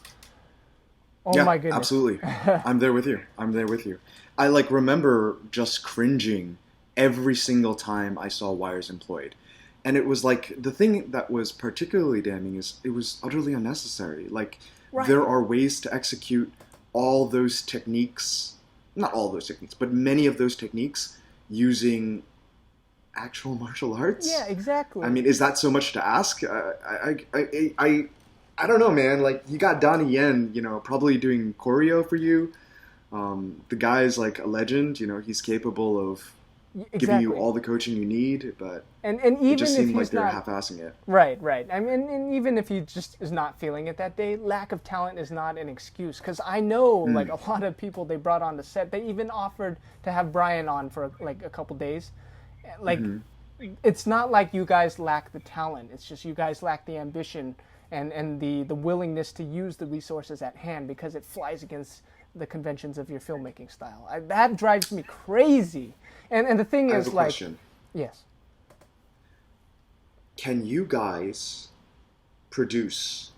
Oh my goodness. Absolutely. I'm there with you. I, like, remember just cringing every single time I saw wires employed. And it was like, the thing that was particularly damning is it was utterly unnecessary. Like, There are ways to execute all those techniques, not all those techniques, but many of those techniques using actual martial arts. Yeah, exactly. I mean, is that so much to ask? I don't know, man. Like, you got Donnie Yen, probably doing choreo for you. The guy's like a legend. He's capable of giving you all the coaching you need, but and even it just seemed if like they're not half-assing it. Right. I mean, and even if he just is not feeling it that day, lack of talent is not an excuse. Because I know, like, a lot of people they brought on the set, they even offered to have Brian on for, like, a couple days. Like, it's not like you guys lack the talent. It's just you guys lack the ambition and the willingness to use the resources at hand, because it flies against the conventions of your filmmaking style. That drives me crazy. And the thing is, like, question. Yes. Can you guys produce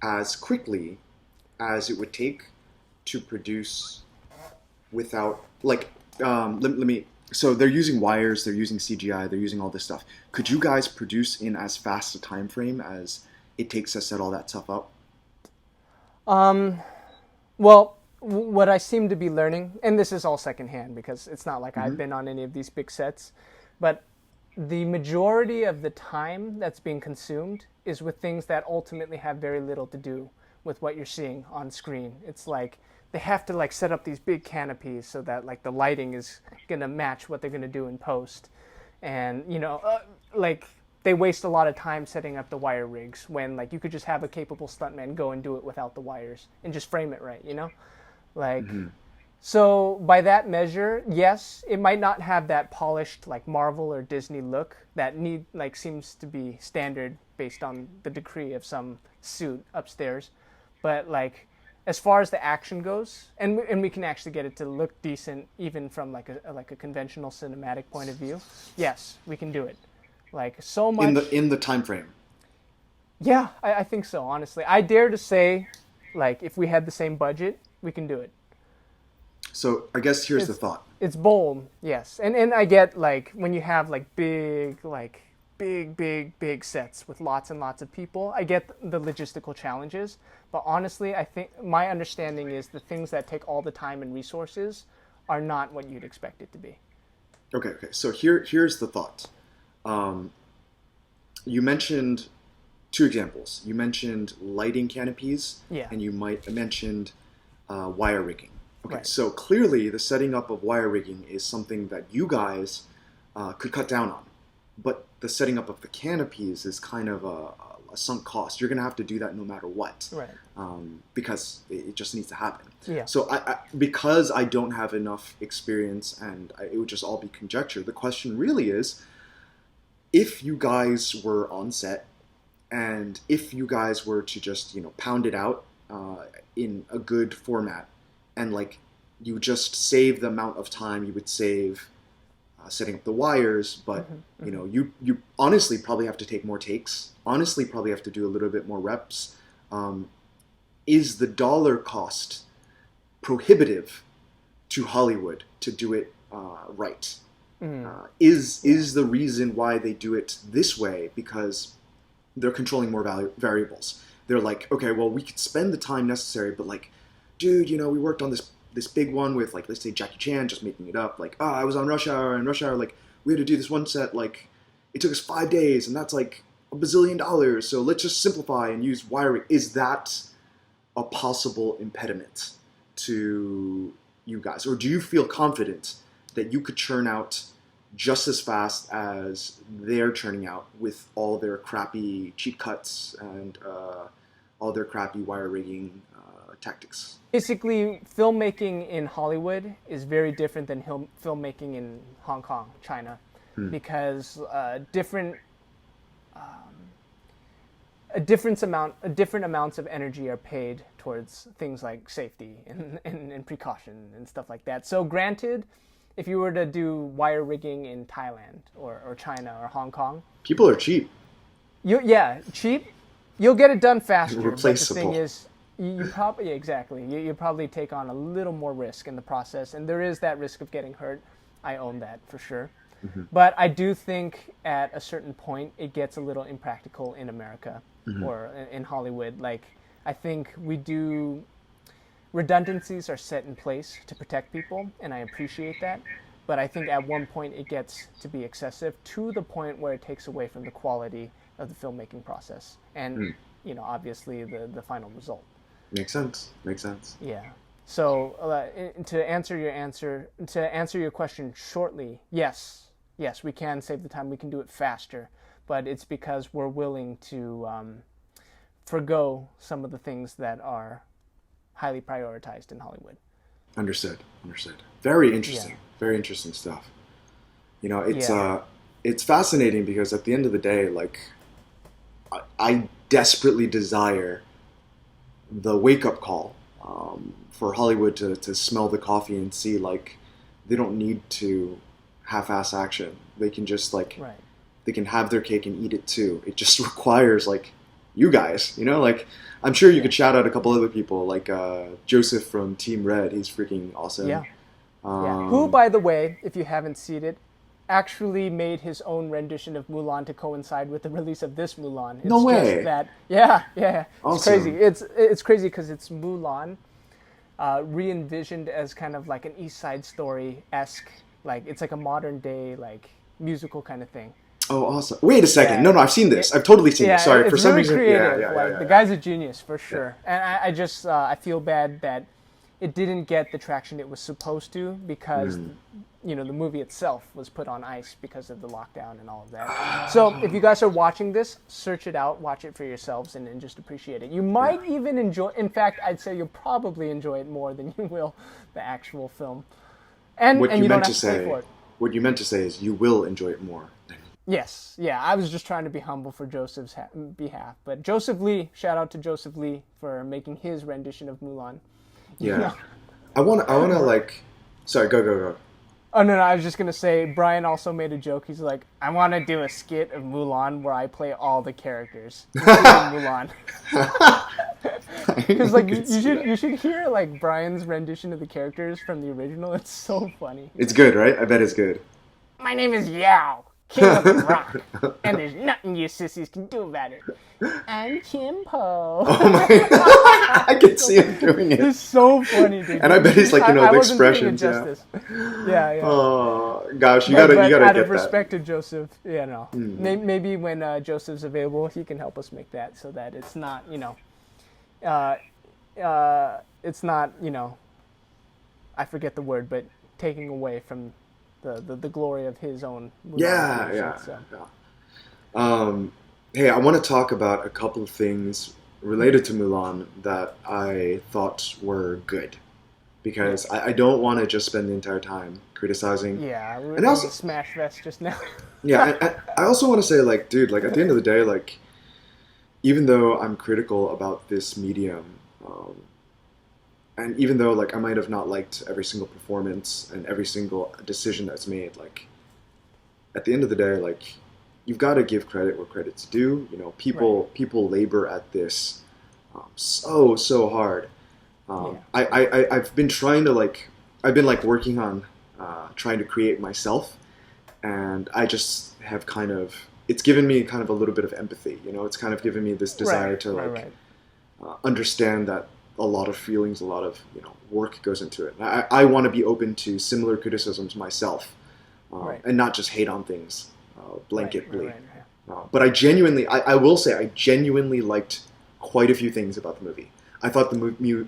as quickly as it would take to produce without, like, let me, so they're using wires, they're using CGI, they're using all this stuff. Could you guys produce in as fast a time frame as it takes to set all that stuff up? Well, what I seem to be learning, and this is all secondhand because it's not like I've been on any of these big sets, but the majority of the time that's being consumed is with things that ultimately have very little to do with what you're seeing on screen. It's like they have to, like, set up these big canopies so that, like, the lighting is going to match what they're going to do in post. And, like, they waste a lot of time setting up the wire rigs when, like, you could just have a capable stuntman go and do it without the wires and just frame it right, Like, so by that measure, yes, it might not have that polished, like, Marvel or Disney look that seems to be standard based on the decree of some suit upstairs. But, like, as far as the action goes, and we can actually get it to look decent even from like a conventional cinematic point of view. Yes, we can do it. Like so much in the time frame. Yeah, I think so. Honestly, I dare to say, like if we had the same budget, we can do it. So I guess here's the thought. It's bold, yes, and I get like when you have like big sets with lots and lots of people. I get the logistical challenges, but honestly, I think my understanding is the things that take all the time and resources are not what you'd expect it to be. Okay. So here's the thought. You mentioned two examples. You mentioned lighting canopies, and you mentioned wire rigging. Okay, right. So clearly the setting up of wire rigging is something that you guys could cut down on. But the setting up of the canopies is kind of a sunk cost. You're going to have to do that no matter what, right? Because it just needs to happen. Yeah. So because I don't have enough experience and it would just all be conjecture, the question really is, if you guys were on set and if you guys were to just, pound it out in a good format and like you just save the amount of time you would save setting up the wires, but you honestly probably have to take more takes, honestly probably have to do a little bit more reps. Is the dollar cost prohibitive to Hollywood to do it right? Is the reason why they do it this way because they're controlling more variables? They're like, okay, well, we could spend the time necessary, but like, dude, we worked on this big one with, like, let's say Jackie Chan, just making it up, like, I was on Rush Hour, and Rush Hour, like, we had to do this one set, like, it took us 5 days, and that's, like, $1 bazillion, so let's just simplify and use wiring. Is that a possible impediment to you guys? Or do you feel confident that you could churn out just as fast as they're churning out with all their crappy cheap cuts and all their crappy wire rigging tactics? Basically, filmmaking in Hollywood is very different than filmmaking in Hong Kong, China, because different amounts of energy are paid towards things like safety and precaution and stuff like that. So granted, if you were to do wire rigging in Thailand or China or Hong Kong, people are cheap. Cheap. You'll get it done faster. Replaceable. But the thing is, you probably you probably take on a little more risk in the process, and there is that risk of getting hurt. I own that for sure. But I do think at a certain point it gets a little impractical in America or in Hollywood. Like, I think redundancies are set in place to protect people, and I appreciate that. But I think at one point it gets to be excessive to the point where it takes away from the quality of the filmmaking process and obviously the final result. Makes sense. Yeah. So to answer your question shortly, yes, we can save the time. We can do it faster, but it's because we're willing to forgo some of the things that are highly prioritized in Hollywood. Understood. Very interesting. Yeah. Very interesting stuff. It's fascinating because at the end of the day, like, I desperately desire the wake-up call for Hollywood to smell the coffee and see, like, they don't need to half-ass action. They can just, like, they can have their cake and eat it too. It just requires, like, you guys, like, I'm sure you could shout out a couple other people, like Joseph from Team Red. He's freaking awesome. Yeah. Who, by the way, if you haven't seen it, actually made his own rendition of Mulan to coincide with the release of this Mulan. It's no way. Just that, yeah. Awesome. It's crazy. It's crazy because it's Mulan re-envisioned as kind of like an East Side Story-esque, like it's like a modern day like musical kind of thing. Oh, awesome! Wait a second. Yeah. No, I've seen this. I've totally seen it. Sorry, for some reason. Creative. The guy's a genius for sure. And I just I feel bad that it didn't get the traction it was supposed to because the movie itself was put on ice because of the lockdown and all of that. So if you guys are watching this, search it out, watch it for yourselves, and just appreciate it. You might even enjoy. In fact, I'd say you'll probably enjoy it more than you will the actual film. And you don't have to pay for it. What you meant to say is you will enjoy it more. Yes, yeah. I was just trying to be humble for Joseph's behalf, but Joseph Lee, shout out to Joseph Lee for making his rendition of Mulan. Yeah. You know? I wanna like. Sorry, go. Oh no, I was just gonna say Brian also made a joke. He's like, I want to do a skit of Mulan where I play all the characters, including Mulan. Because like you should hear like Brian's rendition of the characters from the original. It's so funny. It's good, right? I bet it's good. My name is Yao, King of the Rock, and there's nothing you sissies can do about it. I'm Kimpo. Oh my god, I can see him doing it. It's so funny, dude. And I bet he's like, the expressions. Yeah. Oh gosh, you gotta get out that. of respect to Joseph, maybe when Joseph's available, he can help us make that so that it's not, it's not, I forget the word, but taking away from the glory of his own movie. Yeah. Hey, I want to talk about a couple of things related to Mulan that I thought were good, because I don't want to just spend the entire time criticizing. Yeah, and also smash fest just now. Yeah, and I also want to say, like, dude, like at the end of the day, like, even though I'm critical about this medium, and even though like I might have not liked every single performance and every single decision that's made, like, at the end of the day, like, you've got to give credit where credit's due. People labor at this so hard. I've been trying to working on trying to create myself, and I just have it's given me kind of a little bit of empathy. It's kind of given me this desire to understand that a lot of feelings, a lot of work goes into it. I want to be open to similar criticisms myself, and not just hate on things blanketly. But I will say I genuinely liked quite a few things about the movie. I thought the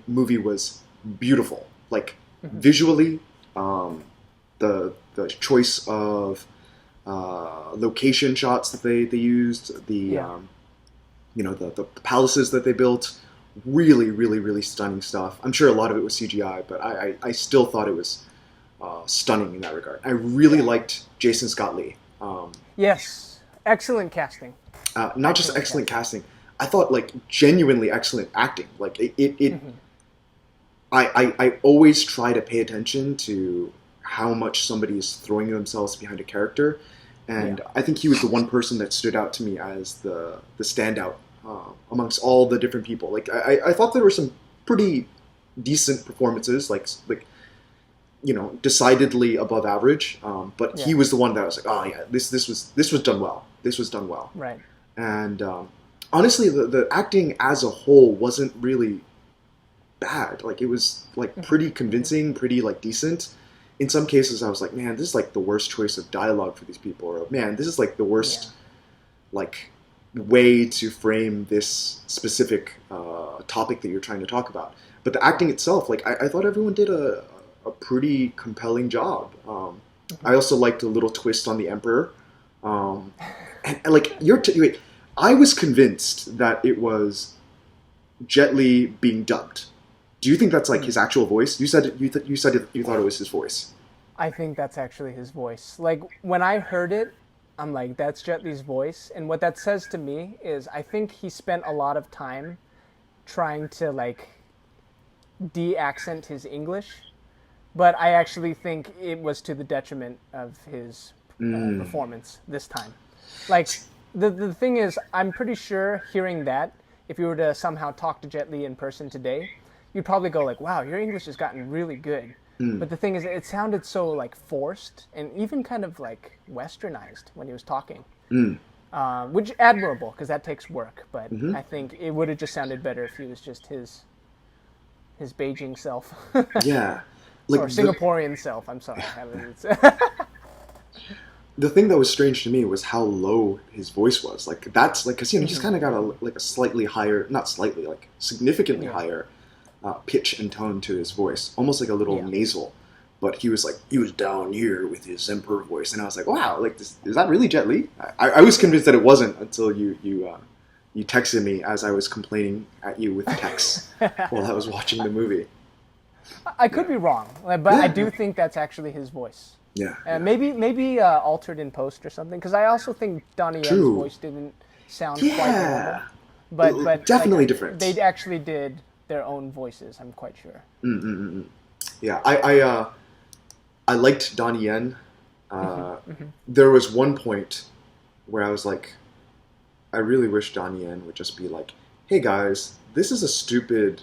movie was beautiful, like visually. The choice of location shots that they used, the palaces that they built, really stunning stuff. I'm sure a lot of it was CGI, but I still thought it was stunning in that regard. I really liked Jason Scott Lee. Yes, excellent casting. Not just excellent casting. I thought like genuinely excellent acting. Like I always try to pay attention to how much somebody is throwing themselves behind a character, and I think he was the one person that stood out to me as the standout amongst all the different people. Like I thought there were some pretty decent performances, like decidedly above average. But he was the one that I was like, oh yeah, this was done well. This was done well. Right. And honestly, the acting as a whole wasn't really bad. Like it was like pretty convincing, pretty like decent. In some cases, I was like, man, this is like the worst choice of dialogue for these people, or man, this is like the worst like way to frame this specific topic that you're trying to talk about. But the acting itself, like I thought everyone did a pretty compelling job. I also liked a little twist on the Emperor. And like I was convinced that it was Jet Li being dubbed. Do you think that's like his actual voice? You said you thought it was his voice. I think that's actually his voice. Like when I heard it, I'm like, that's Jet Li's voice. And what that says to me is I think he spent a lot of time trying to like de-accent his English, but I actually think it was to the detriment of his performance this time. Like the thing is, I'm pretty sure hearing that, if you were to somehow talk to Jet Li in person today, you'd probably go like, wow, your English has gotten really good. But the thing is, it sounded so like forced and even kind of like westernized when he was talking, which admirable because that takes work. But I think it would have just sounded better if he was just his Beijing self. Yeah. Like or Singaporean self, I'm sorry. The thing that was strange to me was how low his voice was. Like that's like, cause he's kind of got a slightly higher, not slightly, like significantly higher pitch and tone to his voice, almost like a little nasal. But he was down here with his Emperor voice, and I was like, wow, like is that really Jet Li? I was convinced that it wasn't until you texted me as I was complaining at you with texts while I was watching the movie. I could be wrong, but I do think that's actually his voice. Yeah. Maybe altered in post or something. Because I also think Donnie Yen's True. voice didn't sound quite normal. Yeah. But Definitely like, different. they actually did their own voices. I'm quite sure. Yeah. I liked Donnie Yen. There was one point where I was like, I really wish Donnie Yen would just be like, hey guys, this is a stupid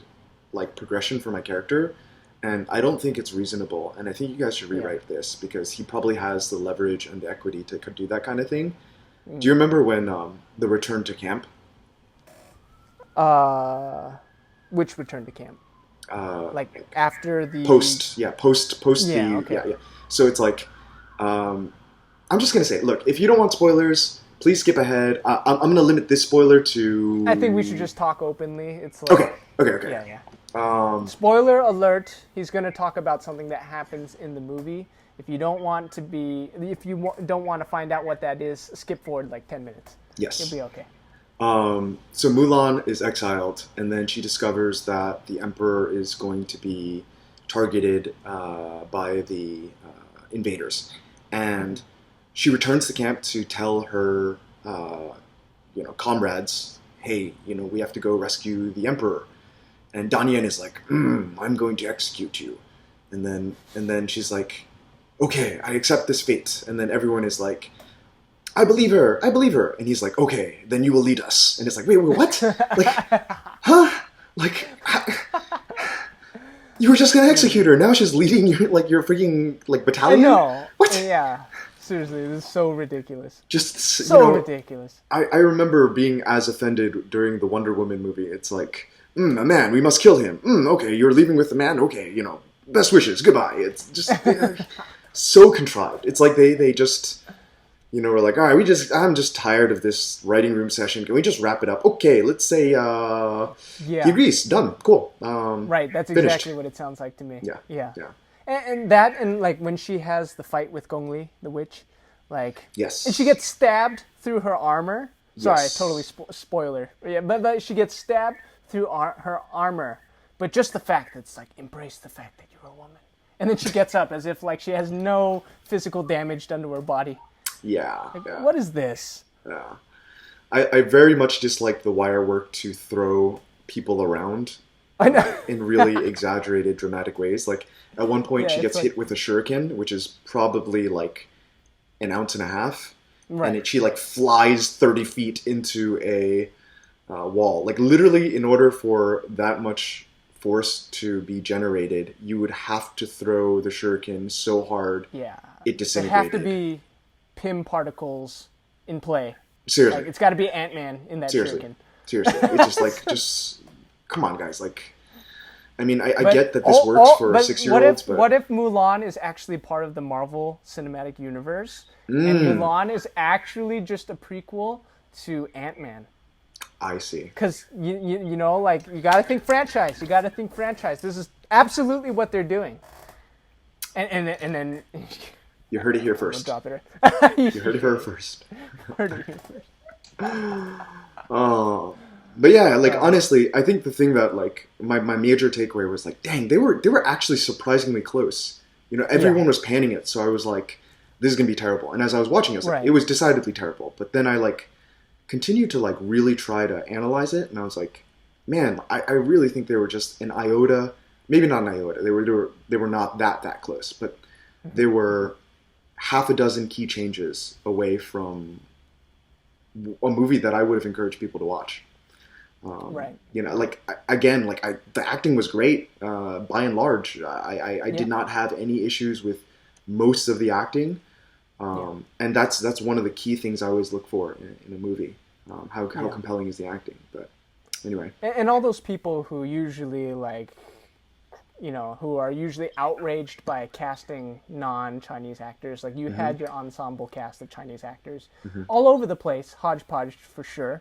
like progression for my character, and I don't think it's reasonable, and I think you guys should rewrite this because he probably has the leverage and the equity to do that kind of thing. Do you remember when the return to camp? Which return to camp? Like after the Post Yeah, the okay. yeah. So it's like, I'm just gonna say, look, if you don't want spoilers, please skip ahead. I'm gonna limit this spoiler to. I think we should just talk openly. It's like Okay. Yeah. Spoiler alert, he's going to talk about something that happens in the movie. If you don't want to don't want to find out what that is, skip forward like 10 minutes. Yes. You'll be okay. So Mulan is exiled, and then she discovers that the emperor is going to be targeted by the invaders, and she returns to camp to tell her, comrades, hey, we have to go rescue the emperor. And Donnie Yen is like, I'm going to execute you. And then she's like, okay, I accept this fate. And then everyone is like, I believe her. And he's like, okay, then you will lead us. And it's like, wait, what? Like, huh? Like, you were just going to execute her. Now she's leading you, like, your freaking, like, battalion? I know. What? Yeah. Seriously, this is so ridiculous. Just, so ridiculous. I remember being as offended during the Wonder Woman movie. It's like, a man, we must kill him. Okay, you're leaving with the man? Okay, best wishes, goodbye. It's just so contrived. It's like they just, were like, all right, I'm just tired of this writing room session. Can we just wrap it up? Okay, let's say he agrees. Done. Cool. Right, that's finished. Exactly what it sounds like to me. Yeah. And like when she has the fight with Gong Li, the witch, like, yes, and she gets stabbed through her armor. Sorry, yes. Totally spoiler. Yeah, but she gets stabbed through her armor. But just the fact that it's like, embrace the fact that you're a woman, and then she gets up as if like she has no physical damage done to her body. Yeah. What is this? Yeah, I very much dislike the wire work to throw people around. I know. In really exaggerated, dramatic ways. Like, at one point, she gets hit with a shuriken, which is probably, like, an ounce and a half. Right. And she, like, flies 30 feet into a wall. Like, literally, in order for that much force to be generated, you would have to throw the shuriken so hard it disintegrated. There have to be Pym particles in play. Seriously. Like, it's got to be Ant-Man in that shuriken. Seriously. It's just, like, come on, guys. Like, I mean, I get that this works for 6-year-olds, but... What if Mulan is actually part of the Marvel Cinematic Universe, and Mulan is actually just a prequel to Ant-Man? I see. Because, you know, like, you got to think franchise. This is absolutely what they're doing. And then... You heard it here first. Drop it. You heard it here first. Oh... But yeah, like, honestly, I think the thing that, like, my major takeaway was, like, dang, they were actually surprisingly close. Everyone was panning it, so I was like, this is going to be terrible. And as I was watching, I was like, it was decidedly terrible. But then I, like, continued to, like, really try to analyze it, and I was like, man, I really think they were just an iota, maybe not an iota, they were not that close, but they were half a dozen key changes away from a movie that I would have encouraged people to watch. Right. Like, again, like, the acting was great, by and large. I did not have any issues with most of the acting. And that's one of the key things I always look for in a movie. How compelling is the acting? But anyway. And all those people who usually, like, who are usually outraged by casting non-Chinese actors. Like, you had your ensemble cast of Chinese actors all over the place, hodgepodge for sure.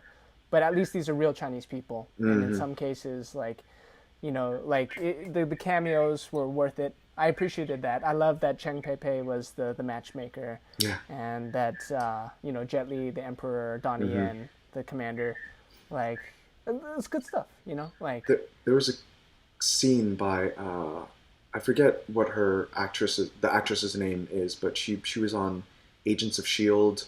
But at least these are real Chinese people. And in some cases, like, the cameos were worth it. I appreciated that. I love that Cheng Pei was the matchmaker. Yeah. And that, Jet Li, the Emperor, Donnie Yen, the commander. Like, it's good stuff, Like... There was a scene by I forget what the actress's name is, but she was on Agents of Shield.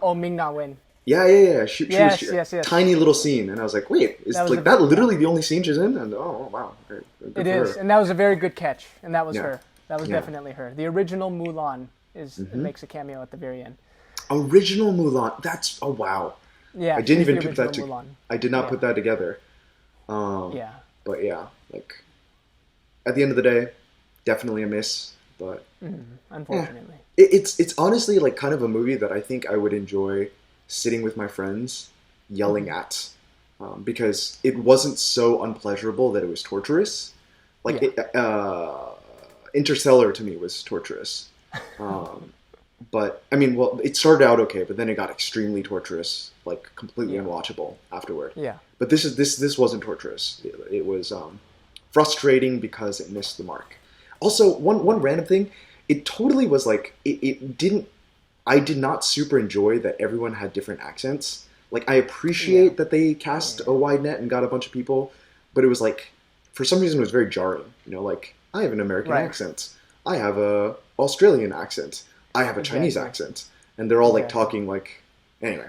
Oh, Ming-Na Wen. Yeah. Yes, she, yes. tiny little scene, and I was like, wait, is That was that literally the only scene she's in? And oh wow, good It for is, her. and that was a very good catch, and that was Yeah. her. That was Yeah. definitely her. The original Mulan makes a cameo at the very end. Original Mulan. That's oh wow. Yeah, I didn't she's even the put that original Mulan. I did not Yeah. put that together. Yeah. But yeah, like at the end of the day, definitely a miss. But Unfortunately. it's honestly like kind of a movie that I think I would enjoy sitting with my friends yelling at, because it wasn't so unpleasurable that it was torturous. Like Interstellar to me was torturous. But I mean, well, it started out okay, but then it got extremely torturous, like completely unwatchable afterward. Yeah. But this wasn't torturous. It was frustrating because it missed the mark. Also, one random thing, it totally was like it didn't. I did not super enjoy that everyone had different accents. Like I appreciate that they cast a wide net and got a bunch of people, but it was like for some reason it was very jarring. You know, like I have an American accent, I have a Australian accent, I have a Chinese accent, and they're all like talking like anyway.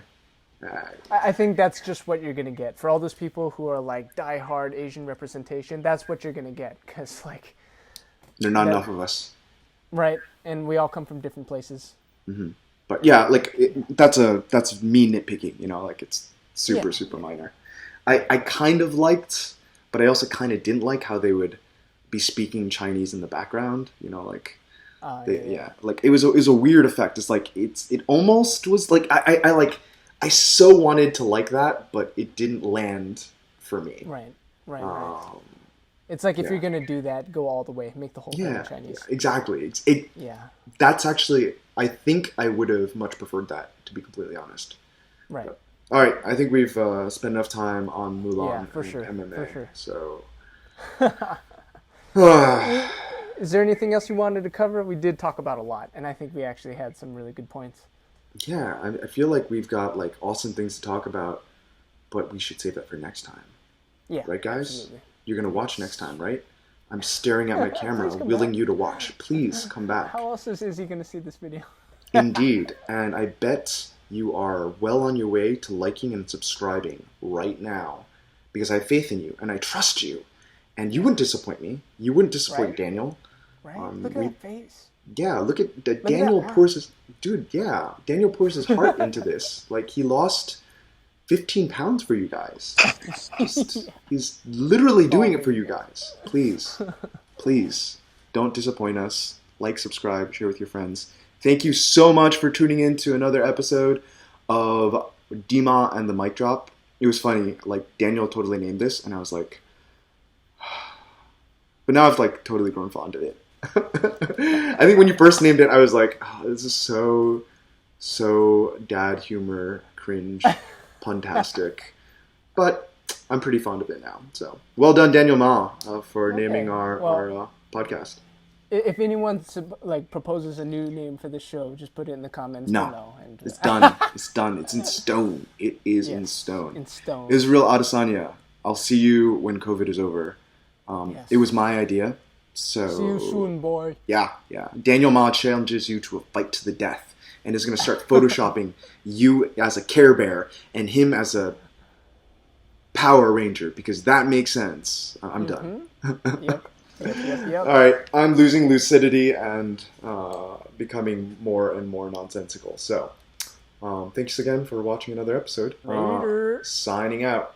I think that's just what you're gonna get for all those people who are like diehard Asian representation. That's what you're gonna get because like there are not enough of us, right? And we all come from different places. Mm-hmm. But yeah, like that's me nitpicking. You know, like it's super minor. I kind of liked, but I also kind of didn't like how they would be speaking Chinese in the background. You know, like like it was a weird effect. It's like it almost was like I so wanted to like that, but it didn't land for me. Right. It's like if you're gonna do that, go all the way, make the whole thing in Chinese. Exactly. That's actually, I think I would have much preferred that, to be completely honest. Right. But, all right, I think we've spent enough time on Mulan and MMA. For sure. So. Is there anything else you wanted to cover? We did talk about a lot, and I think we actually had some really good points. Yeah, I feel like we've got like awesome things to talk about, but we should save that for next time. Yeah. Right, guys? Absolutely. You're going to watch next time, right? I'm staring at my camera, willing you to watch. Please come back. How else is he going to see this video? Indeed. And I bet you are well on your way to liking and subscribing right now because I have faith in you and I trust you. And you wouldn't disappoint me. You wouldn't disappoint Daniel. Right? Look at that face. Yeah, look at Daniel pours his... Dude, yeah. Daniel pours his heart into this. Like, he lost 15 pounds for you guys. He's literally doing it for you guys. Please don't disappoint us. Like, subscribe, share with your friends. Thank you so much for tuning in to another episode of Dmah and the Mic Drop. It was funny, like Daniel totally named this and I was like, but now I've like totally grown fond of it. I think when you first named it I was like, oh, this is so dad humor, cringe, puntastic, but I'm pretty fond of it now. So well done, Daniel Ma, for naming our podcast. If anyone like proposes a new name for the show, just put it in the comments below. And, it's done. It's done. It's in stone. It is in stone. In stone. Israel Adesanya. I'll see you when COVID is over. It was my idea. So see you soon, boy. Yeah. Daniel Ma challenges you to a fight to the death. And is going to start photoshopping you as a Care Bear and him as a Power Ranger because that makes sense. I'm done. Yep. All right, I'm losing lucidity and becoming more and more nonsensical. So, thanks again for watching another episode. Later. Signing out.